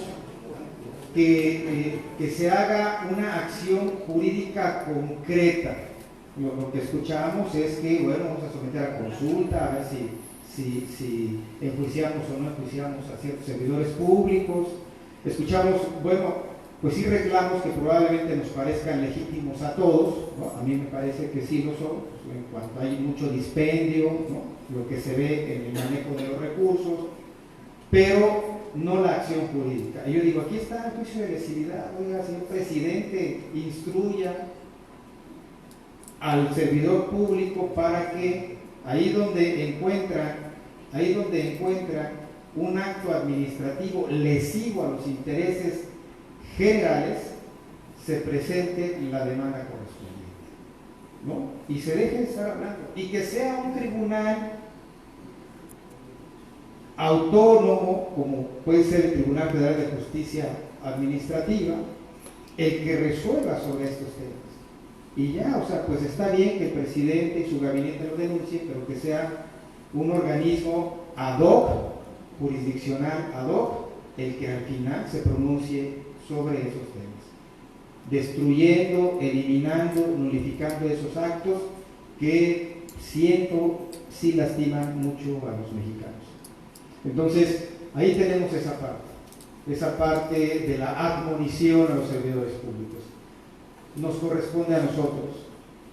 que se haga una acción jurídica concreta. Lo que escuchamos es que, bueno, vamos a someter a consulta, a ver si enjuiciamos o no enjuiciamos a ciertos servidores públicos. Escuchamos, bueno, pues sí, reclamos que probablemente nos parezcan legítimos a todos, ¿no? A mí me parece que sí lo son, pues, en cuanto hay mucho dispendio, ¿no?, lo que se ve en el manejo de los recursos, pero no la acción jurídica. Y yo digo, aquí está el juicio de lesividad, oiga, señor presidente, instruya al servidor público para que ahí donde encuentra un acto administrativo lesivo a los intereses generales, se presente la demanda correspondiente, ¿no? Y se deje de estar hablando, y que sea un tribunal autónomo, como puede ser el Tribunal Federal de Justicia Administrativa, el que resuelva sobre estos temas. Y ya, o sea, pues está bien que el presidente y su gabinete lo denuncien, pero que sea un organismo ad hoc, jurisdiccional ad hoc, el que al final se pronuncie sobre esos temas, destruyendo, eliminando, nulificando esos actos que siento sí lastiman mucho a los mexicanos. Entonces, ahí tenemos esa parte de la admonición a los servidores públicos. Nos corresponde a nosotros,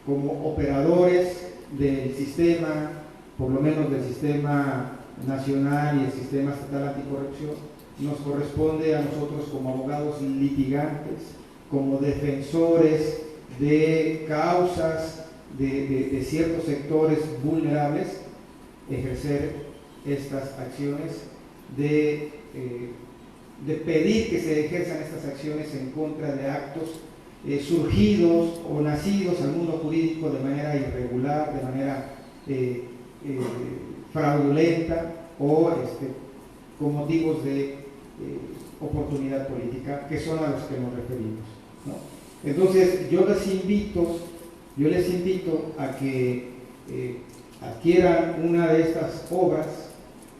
como operadores del sistema, por lo menos del sistema nacional y el sistema estatal anticorrupción, nos corresponde a nosotros como abogados litigantes, como defensores de causas de ciertos sectores vulnerables, ejercer estas acciones de pedir que se ejerzan estas acciones en contra de actos surgidos o nacidos al mundo jurídico de manera irregular, de manera fraudulenta o con motivos de oportunidad política, que son a los que nos referimos, ¿no? Entonces yo les invito a que adquieran una de estas obras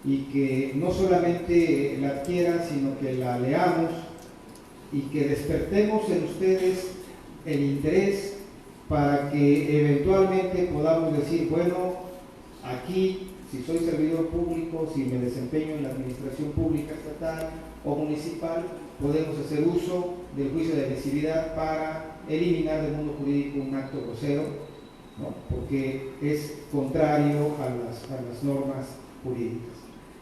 y que no solamente la adquieran, sino que la leamos y que despertemos en ustedes el interés para que eventualmente podamos decir, bueno, aquí, si soy servidor público, si me desempeño en la administración pública estatal o municipal, podemos hacer uso del juicio de lesividad para eliminar del mundo jurídico un acto grosero, ¿no? Porque es contrario a las normas jurídicas.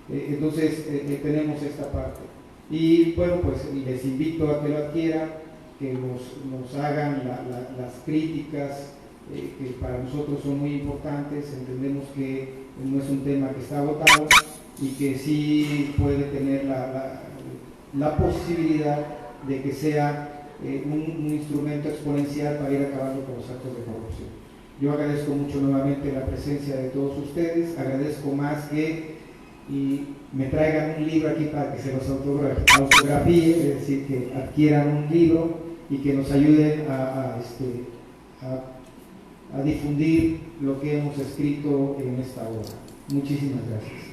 Entonces tenemos esta parte. Y bueno, pues les invito a que lo adquieran, que nos hagan las críticas que para nosotros son muy importantes. Entendemos que no es un tema que está agotado y que sí puede tener la posibilidad de que sea un instrumento exponencial para ir acabando con los actos de corrupción. Yo agradezco mucho nuevamente la presencia de todos ustedes, agradezco más que me traigan un libro aquí para que se los autografíe, es decir, que adquieran un libro y que nos ayuden a difundir lo que hemos escrito en esta obra. Muchísimas gracias.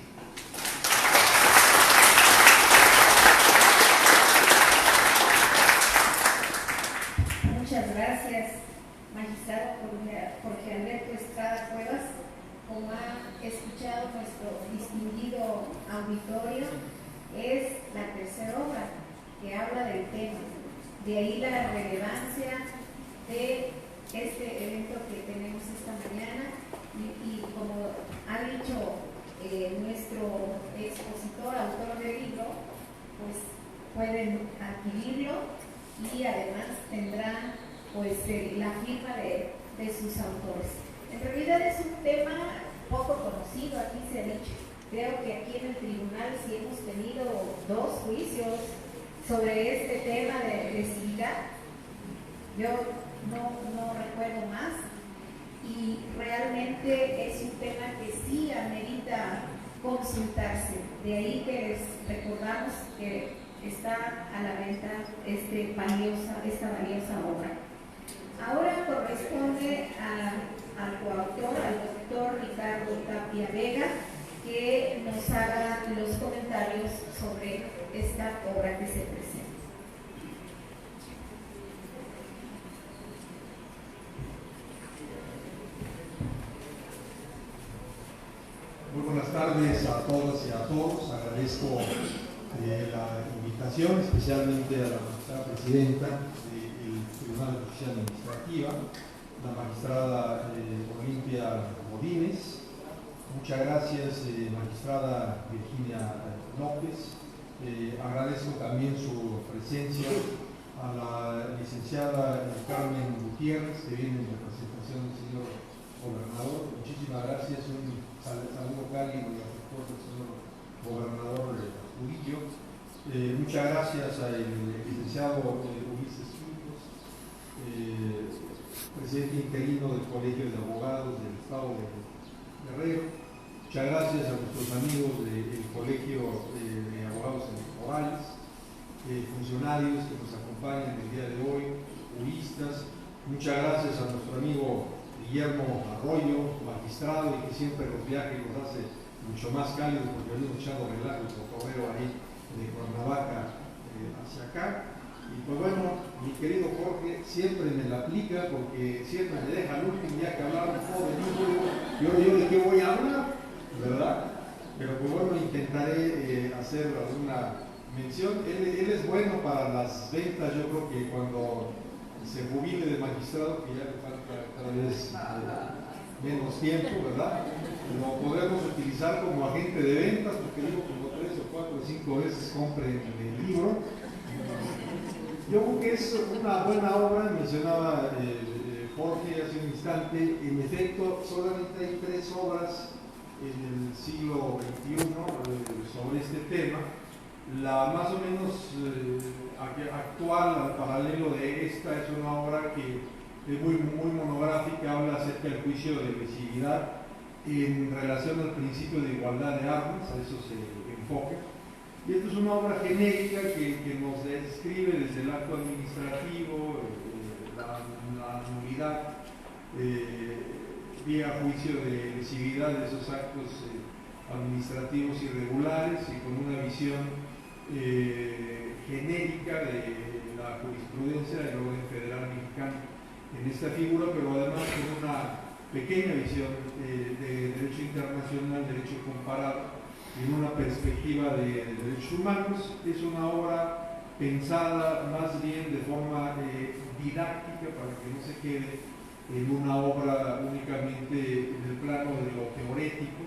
Muchas gracias, magistrado Jorge Alberto Estrada Cuevas. Como ha escuchado nuestro distinguido auditorio, es la tercera obra que habla del tema. De ahí la relevancia de este evento que tenemos esta mañana y como ha dicho nuestro expositor, autor del libro, pues pueden adquirirlo y además tendrán pues la firma de sus autores. En realidad es un tema poco conocido, aquí se ha dicho. Creo que aquí en el tribunal sí hemos tenido 2 juicios sobre este tema de lesividad. Yo no recuerdo más y realmente es un tema que sí amerita consultarse. De ahí que les recordamos que está a la venta esta valiosa obra. Ahora corresponde al coautor, al doctor Ricardo Tapia Vega, que nos haga los comentarios sobre esta obra que se presenta. Muy buenas tardes a todas y a todos. Agradezco la invitación, especialmente a la magistrada presidenta del Tribunal de Justicia Administrativa, la magistrada Olimpia Godínez. Muchas gracias, magistrada Virginia López. Agradezco también su presencia a la licenciada Carmen Gutiérrez, que viene en representación del señor gobernador. Muchísimas gracias. Un saludo cálido y afectuoso al señor gobernador Murillo. Muchas gracias al licenciado Ulises Pintos, presidente interino del Colegio de Abogados del Estado de Guerrero. Muchas gracias a nuestros amigos del Colegio de Abogados Electorales, funcionarios que nos acompañan el día de hoy, juristas. Muchas gracias a nuestro amigo Guillermo Arroyo, magistrado, y que siempre los viajes los hace mucho más cálidos porque venimos echando relajo y cotorreo ahí de Cuernavaca hacia acá. Y pues bueno, mi querido Jorge siempre me la aplica porque siempre me deja al último ya que hablar un poco de mí. Yo de qué voy a hablar, ¿verdad? Pero pues bueno, intentaré hacer alguna mención. Él es bueno para las ventas. Yo creo que cuando se jubile de magistrado, que ya le falta cada vez menos tiempo, ¿verdad? Lo podemos utilizar como agente de ventas, porque digo como 3 o 4 o 5 veces compren el libro. Yo creo que es una buena obra, mencionaba Jorge hace un instante. En efecto, solamente hay 3 obras en el siglo XXI sobre este tema. La más o menos actual, al paralelo de esta, es una obra que es muy monográfica, habla acerca del juicio de lesividad en relación al principio de igualdad de armas, a eso se enfoca. Y esta es una obra genérica que nos describe desde el acto administrativo, la nulidad vía juicio de lesividad de esos actos administrativos irregulares, y con una visión genérica de la jurisprudencia del orden federal mexicano en esta figura, pero además con una pequeña visión de derecho internacional, derecho comparado, en una perspectiva de derechos humanos. Es una obra pensada más bien de forma didáctica, para que no se quede en una obra únicamente en el plano de lo teorético,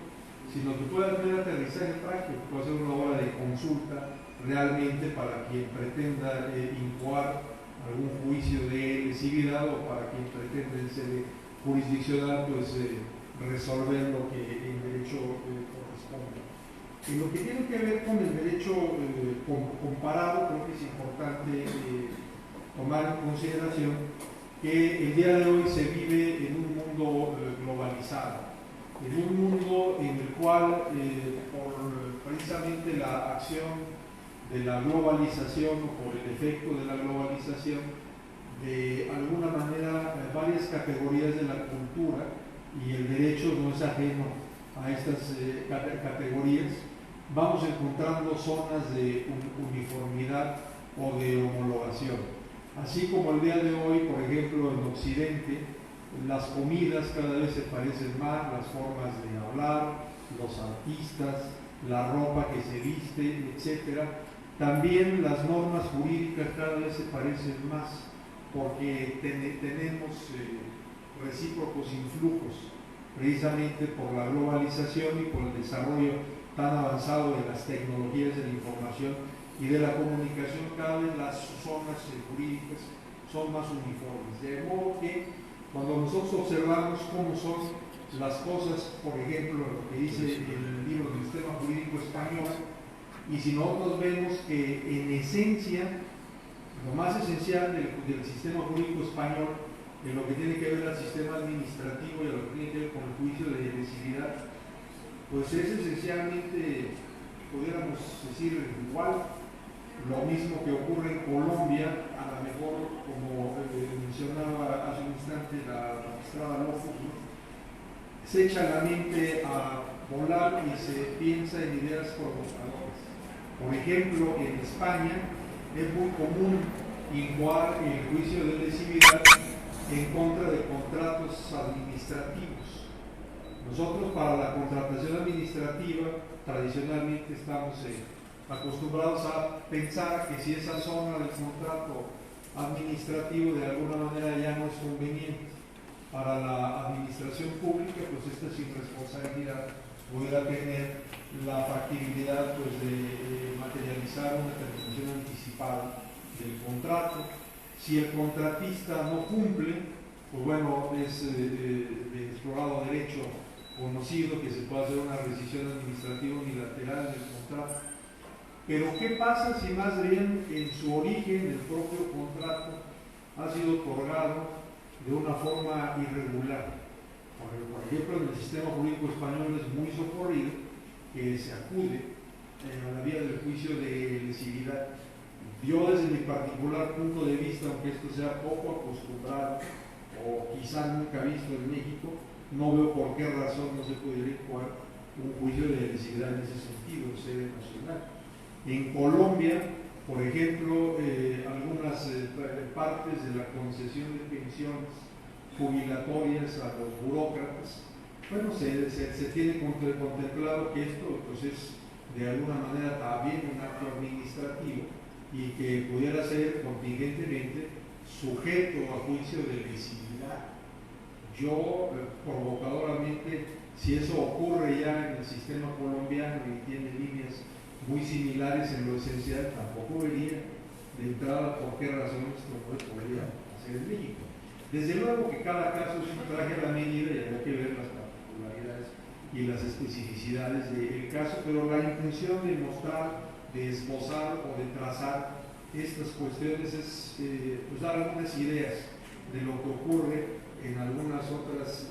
sino que pueda tener aterrizaje práctico, puede ser una obra de consulta realmente para quien pretenda incoar algún juicio de lesividad, o para quien pretenda en sede jurisdiccional pues resolver lo que en derecho corresponde. En lo que tiene que ver con el derecho comparado, creo que es importante tomar en consideración que el día de hoy se vive en un mundo globalizado, en un mundo en el cual por precisamente la acción de la globalización, o por el efecto de la globalización, de alguna manera varias categorías de la cultura, y el derecho no es ajeno a estas categorías, vamos encontrando zonas de uniformidad o de homologación. Así como el día de hoy, por ejemplo, en Occidente, las comidas cada vez se parecen más, las formas de hablar, los artistas, la ropa que se viste, etcétera. También las normas jurídicas cada vez se parecen más, porque tenemos recíprocos influjos, precisamente por la globalización y por el desarrollo tan avanzado de las tecnologías de la información y de la comunicación. Cada vez las zonas jurídicas son más uniformes, de modo que cuando nosotros observamos cómo son las cosas, por ejemplo, lo que dice el libro del sistema jurídico español, y si nosotros vemos que en esencia lo más esencial del sistema jurídico español, en lo que tiene que ver al sistema administrativo y a lo que tiene que ver con el juicio de lesividad, pues es esencialmente, pudiéramos decir, igual. Lo mismo que ocurre en Colombia, a lo mejor, como mencionaba hace un instante la magistrada López, se echa la mente a volar y se piensa en ideas provocadoras. Por ejemplo, en España es muy común incoar el juicio de lesividad en contra de contratos administrativos. Nosotros, para la contratación administrativa, tradicionalmente estamos acostumbrados a pensar que si esa zona del contrato administrativo de alguna manera ya no es conveniente para la administración pública, pues esta sin responsabilidad pudiera tener la factibilidad pues, de materializar una terminación anticipada del contrato. Si el contratista no cumple, pues bueno, es de explorado derecho conocido que se puede hacer una rescisión administrativa unilateral del contrato. Pero ¿qué pasa si más bien en su origen el propio contrato ha sido otorgado de una forma irregular? Por ejemplo, en el sistema jurídico español es muy socorrido que se acude a la vía del juicio de lesividad. Yo, desde mi particular punto de vista, aunque esto sea poco acostumbrado o quizá nunca visto en México, no veo por qué razón no se pudiera incoar un juicio de lesividad en ese sentido, en sede nacional. En Colombia, por ejemplo, algunas partes de la concesión de pensiones jubilatorias a los burócratas, bueno, se tiene contemplado que esto pues, es de alguna manera también un acto administrativo y que pudiera ser contingentemente sujeto a juicio de lesividad. yo provocadoramente, si eso ocurre ya en el sistema colombiano y tiene líneas muy similares en lo esencial, tampoco vería de entrada por qué razones no se podría hacer en México. Desde luego que cada caso es un traje a la medida y hay que ver las particularidades y las especificidades del caso, pero la intención de mostrar, de esbozar o de trazar estas cuestiones es pues dar algunas ideas de lo que ocurre en algunas otras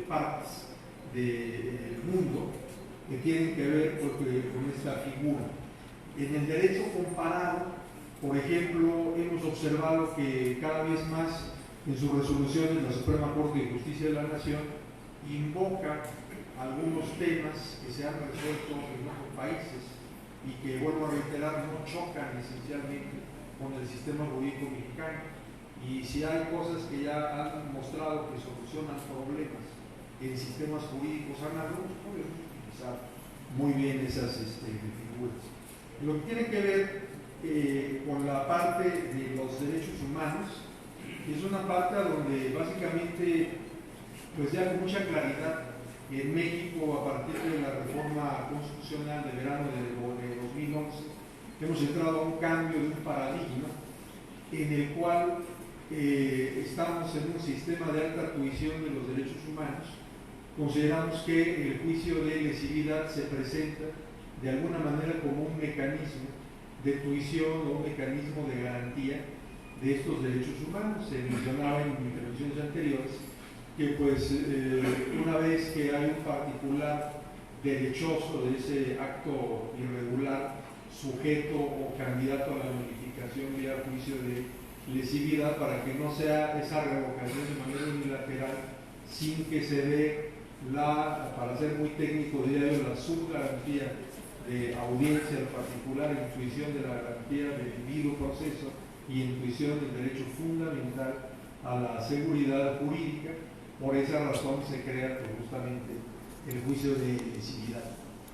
partes del mundo que tienen que ver con esta figura. En el derecho comparado, por ejemplo, hemos observado que cada vez más en sus resoluciones la Suprema Corte de Justicia de la Nación invoca algunos temas que se han resuelto en otros países y que, vuelvo a reiterar, no chocan esencialmente con el sistema jurídico mexicano. Y si hay cosas que ya han mostrado que solucionan problemas en sistemas jurídicos análogos, podemos utilizar muy bien esas figuras. Lo que tiene que ver con la parte de los derechos humanos, es una parte donde básicamente, pues ya con mucha claridad, en México, a partir de la reforma constitucional de verano de 2011, hemos entrado a un cambio de un paradigma en el cual estamos en un sistema de alta tuición de los derechos humanos. Consideramos que el juicio de lesividad se presenta de alguna manera como un mecanismo de tuición o un mecanismo de garantía de estos derechos humanos. Se mencionaba en intervenciones anteriores que pues una vez que hay un particular derechoso de ese acto irregular, sujeto o candidato a la notificación vía juicio de lesividad, para que no sea esa revocación de manera unilateral sin que se dé para ser muy técnico diría yo, la subgarantía de audiencia al particular, intuición de la garantía del debido proceso y intuición del derecho fundamental a la seguridad jurídica. Por esa razón se crea justamente el juicio de lesividad.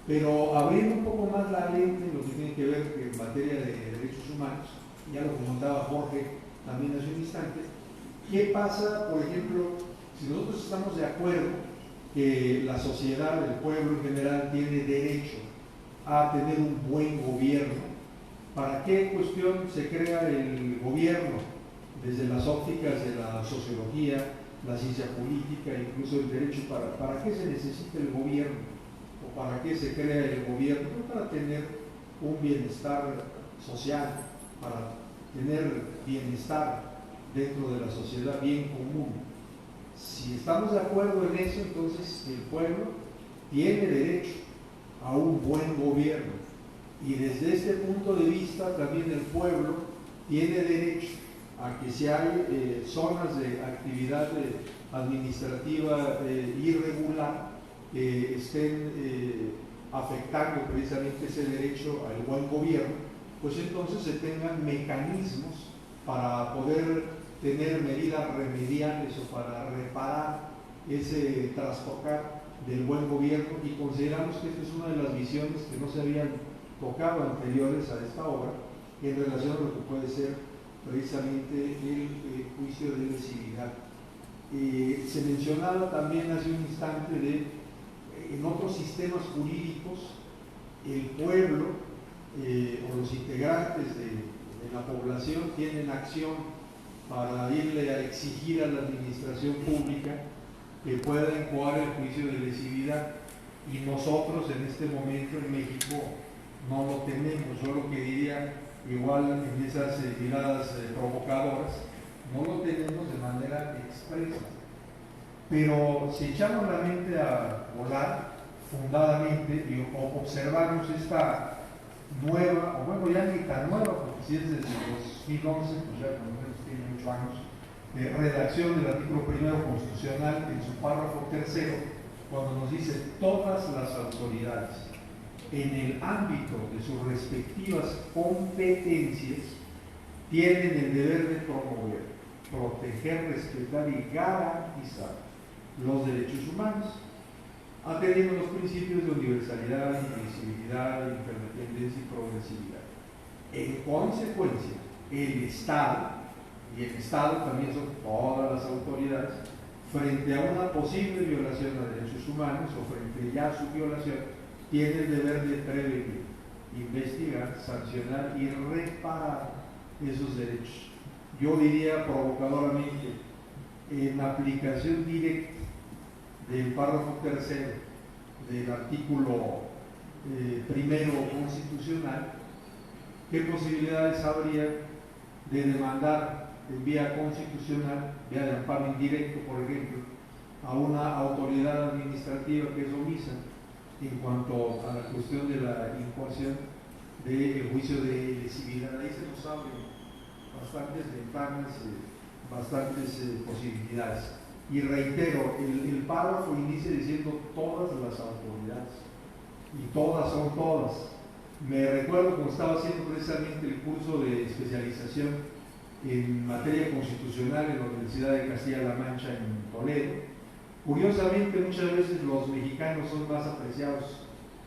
Pero abriendo un poco más la lente en lo que tiene que ver en materia de derechos humanos, ya lo comentaba Jorge también hace un instante, ¿qué pasa, por ejemplo, si nosotros estamos de acuerdo que la sociedad, el pueblo en general, tiene derecho a tener un buen gobierno? ¿Para qué cuestión se crea el gobierno? Desde las ópticas de la sociología, la ciencia política, incluso el derecho, ¿para qué se necesita el gobierno? ¿O para qué se crea el gobierno? Para tener un bienestar social, para tener bienestar dentro de la sociedad, bien común. Si estamos de acuerdo en eso, entonces el pueblo tiene derecho a un buen gobierno. Y desde este punto de vista también el pueblo tiene derecho a que si hay zonas de actividad administrativa irregular que estén afectando precisamente ese derecho al buen gobierno, pues entonces se tengan mecanismos para poder tener medidas remediales o para reparar ese trastocar del buen gobierno, y consideramos que esta es una de las visiones que no se habían tocado anteriores a esta obra en relación a lo que puede ser precisamente el juicio de lesividad. Se mencionaba también hace un instante en otros sistemas jurídicos el pueblo o los integrantes de la población tienen acción para irle a exigir a la administración pública que pueda incoar el juicio de lesividad, y nosotros en este momento en México no lo tenemos. Yo lo que diría, igual en esas miradas provocadoras, no lo tenemos de manera expresa. Pero si echamos la mente a volar fundadamente y observamos esta nueva, o bueno, ya ni tan nueva, porque si es desde 2011, pues ya por lo menos tiene 8 años, redacción del artículo 1 constitucional en su párrafo 3, cuando nos dice: todas las autoridades en el ámbito de sus respectivas competencias tienen el deber de promover, proteger, respetar y garantizar los derechos humanos, atendiendo los principios de universalidad, indivisibilidad, interdependencia y progresividad. En consecuencia, el Estado, y el Estado también son todas las autoridades, frente a una posible violación a derechos humanos o frente ya a su violación, tiene el deber de prevenir, investigar, sancionar y reparar esos derechos. Yo diría provocadoramente, en aplicación directa del párrafo tercero del artículo primero constitucional, ¿qué posibilidades habría de demandar en vía constitucional, vía de amparo indirecto, por ejemplo, a una autoridad administrativa que es omisa en cuanto a la cuestión de la incoación del juicio de lesividad? Ahí se nos abren bastantes ventanas, bastantes posibilidades. Y reitero, el párrafo inicia diciendo todas las autoridades, y todas son todas. Me recuerdo cuando estaba haciendo precisamente el curso de especialización en materia constitucional en la Universidad de Castilla-La Mancha en Toledo. Curiosamente, muchas veces los mexicanos son más apreciados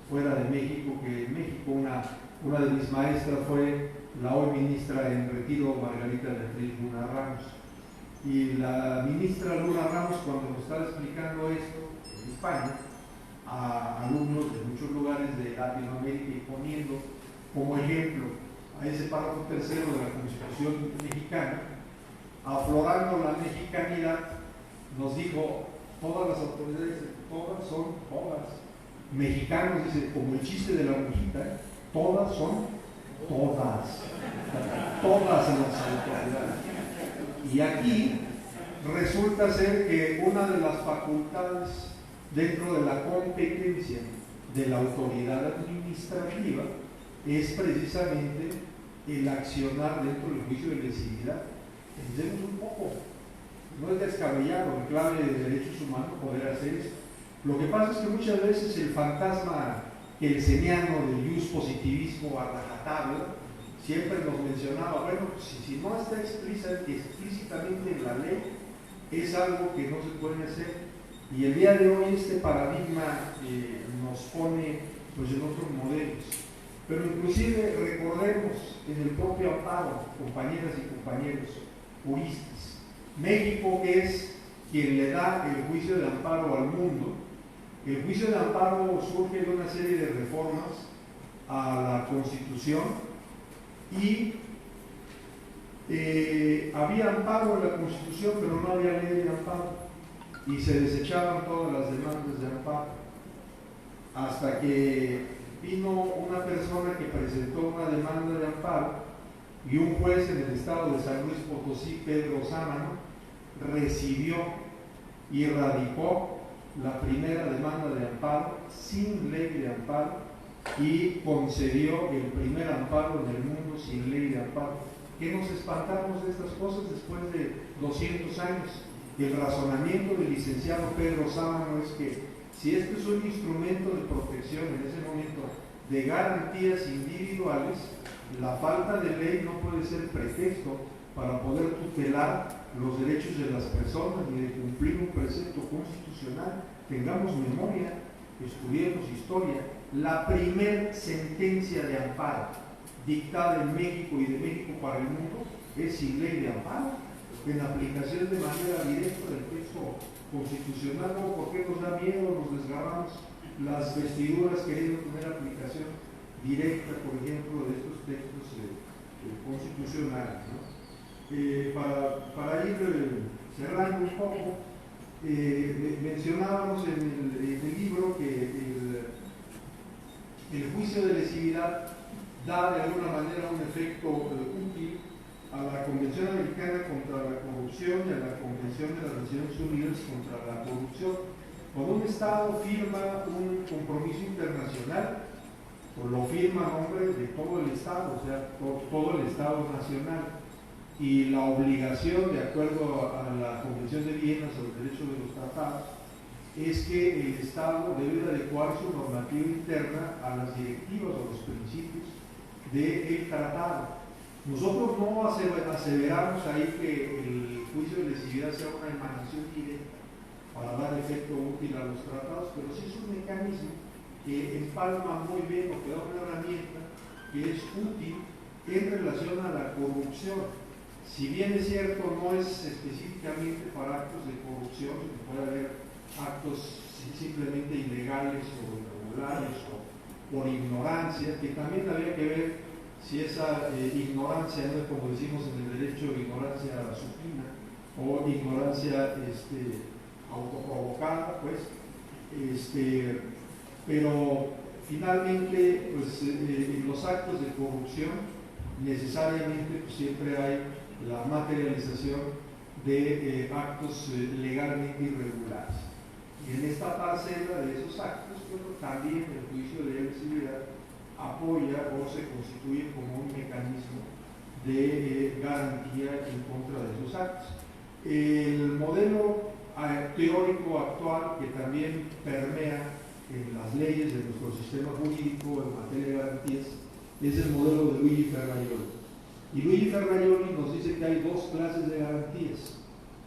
fuera de México que en México. Una de mis maestras fue la hoy ministra en retiro, Margarita Beatriz Luna Ramos. Y la ministra Luna Ramos, cuando nos estaba explicando esto en España, a alumnos de muchos lugares de Latinoamérica y poniendo como ejemplo a ese párrafo tercero de la Constitución mexicana, aflorando la mexicanidad, nos dijo: todas las autoridades, todas son todas. Mexicanos, dice, como el chiste de la hojita, todas son todas. Todas las autoridades. Y aquí resulta ser que una de las facultades dentro de la competencia de la autoridad administrativa es precisamente el accionar dentro del juicio de lesividad. Pensemos un poco, no es descabellado en clave de derechos humanos poder hacer eso. Lo que pasa es que muchas veces el fantasma kelseniano del ius positivismo a rajatabla siempre nos mencionaba, bueno, pues si no está explícitamente en la ley, es algo que no se puede hacer. Y el día de hoy este paradigma nos pone pues en otros modelos. Pero inclusive recordemos en el propio amparo, compañeras y compañeros juristas, México es quien le da el juicio de amparo al mundo. El juicio de amparo surge de una serie de reformas a la Constitución y había amparo en la Constitución, pero no había ley de amparo y se desechaban todas las demandas de amparo, hasta que vino una persona que presentó una demanda de amparo y un juez en el estado de San Luis Potosí, Pedro Sámano, recibió y radicó la primera demanda de amparo sin ley de amparo y concedió el primer amparo en el mundo sin ley de amparo. ¿Qué nos espantamos de estas cosas después de 200 años? El razonamiento del licenciado Pedro Sámano es que si este es un instrumento de protección en ese momento de garantías individuales, la falta de ley no puede ser pretexto para poder tutelar los derechos de las personas ni de cumplir un precepto constitucional. Tengamos memoria, estudiemos historia. La primer sentencia de amparo dictada en México y de México para el mundo es sin ley de amparo, en aplicación de manera directa del texto constitucional. ¿No? ¿Por qué nos da miedo? Nos desgarramos las vestiduras queriendo tener aplicación directa, por ejemplo, de estos textos constitucionales, ¿no? Para ir cerrando un poco, mencionábamos en el libro que el juicio de lesividad da de alguna manera un efecto útil a la Convención Americana contra la Corrupción y a la Convención de las Naciones Unidas contra la Corrupción. Cuando un Estado firma un compromiso internacional, pues lo firma a nombre de todo el Estado, o sea, todo el Estado nacional. Y la obligación, de acuerdo a la Convención de Viena sobre el derecho de los tratados, es que el Estado debe adecuar su normativa interna a las directivas o los principios del tratado. Nosotros no aseveramos ahí que el juicio de lesividad sea una emanación directa para dar efecto útil a los tratados, pero sí es un mecanismo que empalma muy bien o que da una herramienta que es útil en relación a la corrupción. Si bien es cierto, no es específicamente para actos de corrupción, puede haber actos simplemente ilegales o irregulares o por ignorancia, que también habría que ver si esa ignorancia no es, como decimos en el derecho, ignorancia supina o ignorancia autoprovocada, pues, pero finalmente, pues, en los actos de corrupción necesariamente pues, siempre hay la materialización de actos legalmente irregulares. Y en esta parcela de esos actos, bueno, también el juicio de elegibilidad apoya o se constituye como un mecanismo de garantía en contra de esos actos. El modelo teórico actual que también permea en las leyes de nuestro sistema jurídico en materia de garantías es el modelo de Luigi Ferrajoli. Y Luigi Ferrajoli nos dice que hay dos clases de garantías: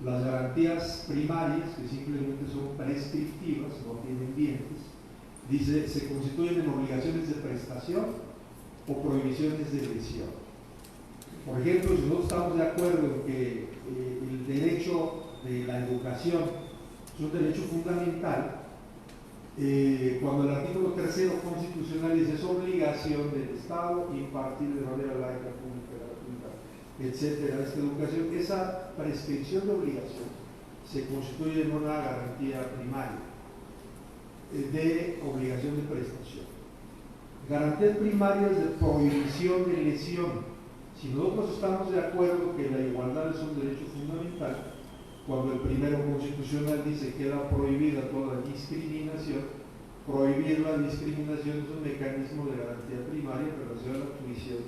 las garantías primarias, que simplemente son prescriptivas, no tienen dientes, dice, se constituyen en obligaciones de prestación o prohibiciones de lesión. Por ejemplo, si nosotros estamos de acuerdo en que el derecho de la educación es un derecho fundamental, cuando el artículo 3 constitucional dice es obligación del Estado impartir de manera laica, pública, gratuita, etcétera, esta educación, esa prescripción de obligación se constituye en una garantía primaria de obligación de prestación. Garantías primarias de prohibición de lesión. Si nosotros estamos de acuerdo que la igualdad es un derecho fundamental, cuando el primero constitucional dice que queda prohibida toda discriminación, prohibir la discriminación es un mecanismo de garantía primaria en relación a la fruición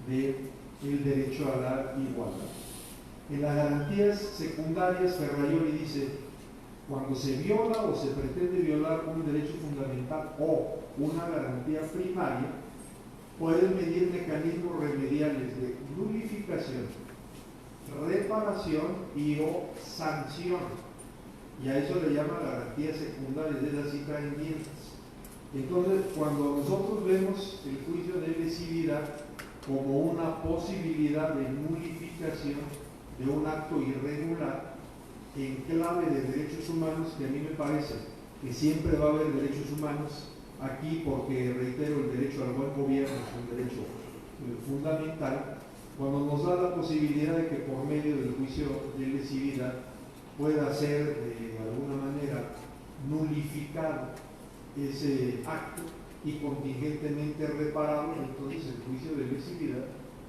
del derecho a la igualdad. En las garantías secundarias, Ferrajoli dice, cuando se viola o se pretende violar un derecho fundamental o una garantía primaria, pueden medir mecanismos remediales de nulificación, reparación y o sanción, y a eso le llama garantías secundarias, de esas sí traen dientes. Entonces, cuando nosotros vemos el juicio de lesividad como una posibilidad de nulificación de un acto irregular en clave de derechos humanos, que a mí me parece que siempre va a haber derechos humanos aquí, porque reitero, el derecho al buen gobierno es un derecho fundamental. Cuando nos da la posibilidad de que por medio del juicio de lesividad pueda ser de alguna manera nulificado ese acto y contingentemente reparado, entonces el juicio de lesividad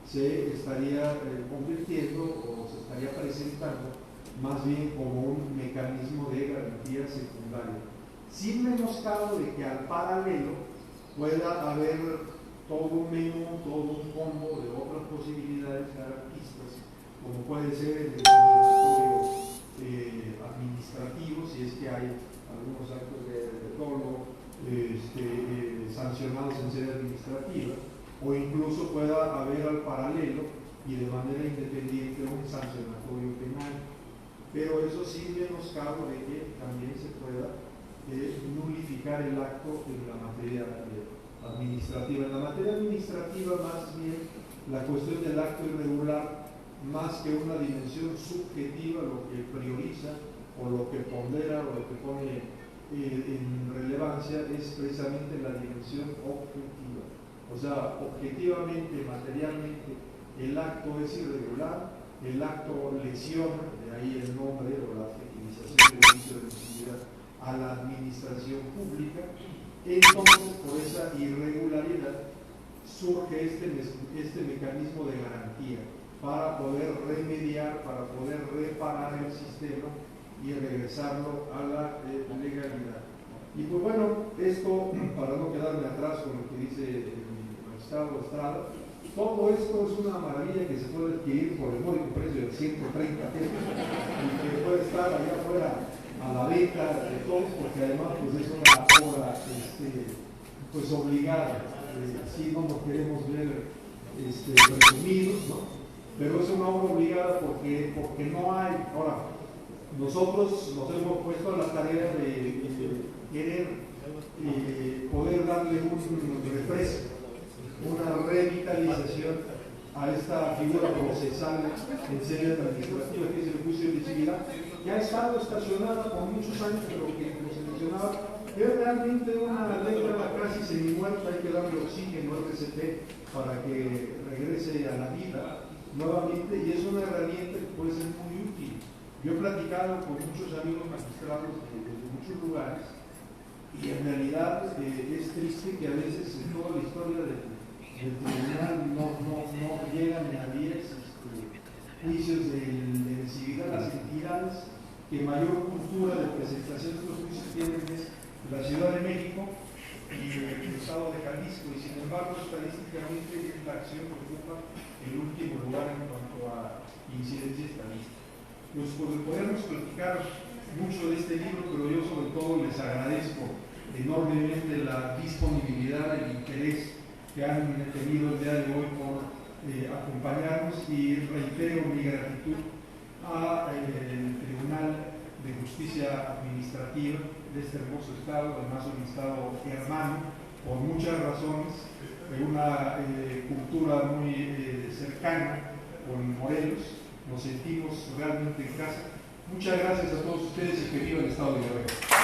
se estaría convirtiendo o se estaría presentando más bien como un mecanismo de garantía secundaria, sin menoscabo de que al paralelo pueda haber todo un menú, todo un combo de otras posibilidades garantistas, como puede ser en el sancionatorio administrativo, si es que hay algunos actos de dolo sancionados en sede administrativa, o incluso pueda haber al paralelo y de manera independiente un sancionatorio penal. Pero eso sin menoscabo de que también se pueda nulificar el acto en la materia administrativa. En la materia administrativa, más bien, la cuestión del acto irregular, más que una dimensión subjetiva, lo que prioriza o lo que pondera o lo que pone en relevancia es precisamente la dimensión objetiva. O sea, objetivamente, materialmente, el acto es irregular, el acto lesiona, de ahí el nombre o la objetivización del juicio de lesividad a la administración pública. Entonces, por esa irregularidad surge este mecanismo de garantía para poder remediar, para poder reparar el sistema y regresarlo a la legalidad. Y pues bueno, esto, para no quedarme atrás con lo que dice el magistrado Estrada, todo esto es una maravilla que se puede adquirir por el módico precio de 130 pesos y que puede estar allá afuera a la venta de todos, porque además pues es una obra pues obligada, si no nos queremos ver presumidos, ¿no? Pero es una obra obligada porque no hay. Ahora, nosotros nos hemos puesto a la tarea de querer poder darle un refresco, una revitalización a esta figura procesal en sede administrativa que es el juicio de civilidad, que ha estado estacionada por muchos años, pero que, como se mencionaba, es realmente una década casi semi-muerta. Hay que darle oxígeno al RCP para que regrese a la vida nuevamente, y es una herramienta que puede ser muy útil. Yo he platicado con muchos amigos magistrados de muchos lugares, y en realidad es triste que a veces en toda la historia del tribunal no llegan ni a 10 juicios de civilidad. Las entidades que mayor cultura de presentación de estos juicios tienen es la Ciudad de México y el Estado de Jalisco, y sin embargo estadísticamente la acción ocupa el último lugar en cuanto a incidencia estadística. Pues podemos platicar mucho de este libro, pero yo sobre todo les agradezco enormemente la disponibilidad, el interés que han tenido el día de hoy por acompañarnos, y reitero mi gratitud al Tribunal de Justicia Administrativa de este hermoso estado, además un estado hermano por muchas razones, de una cultura muy cercana con Morelos. Nos sentimos realmente en casa. Muchas gracias a todos ustedes y que viva el estado de Guerrero.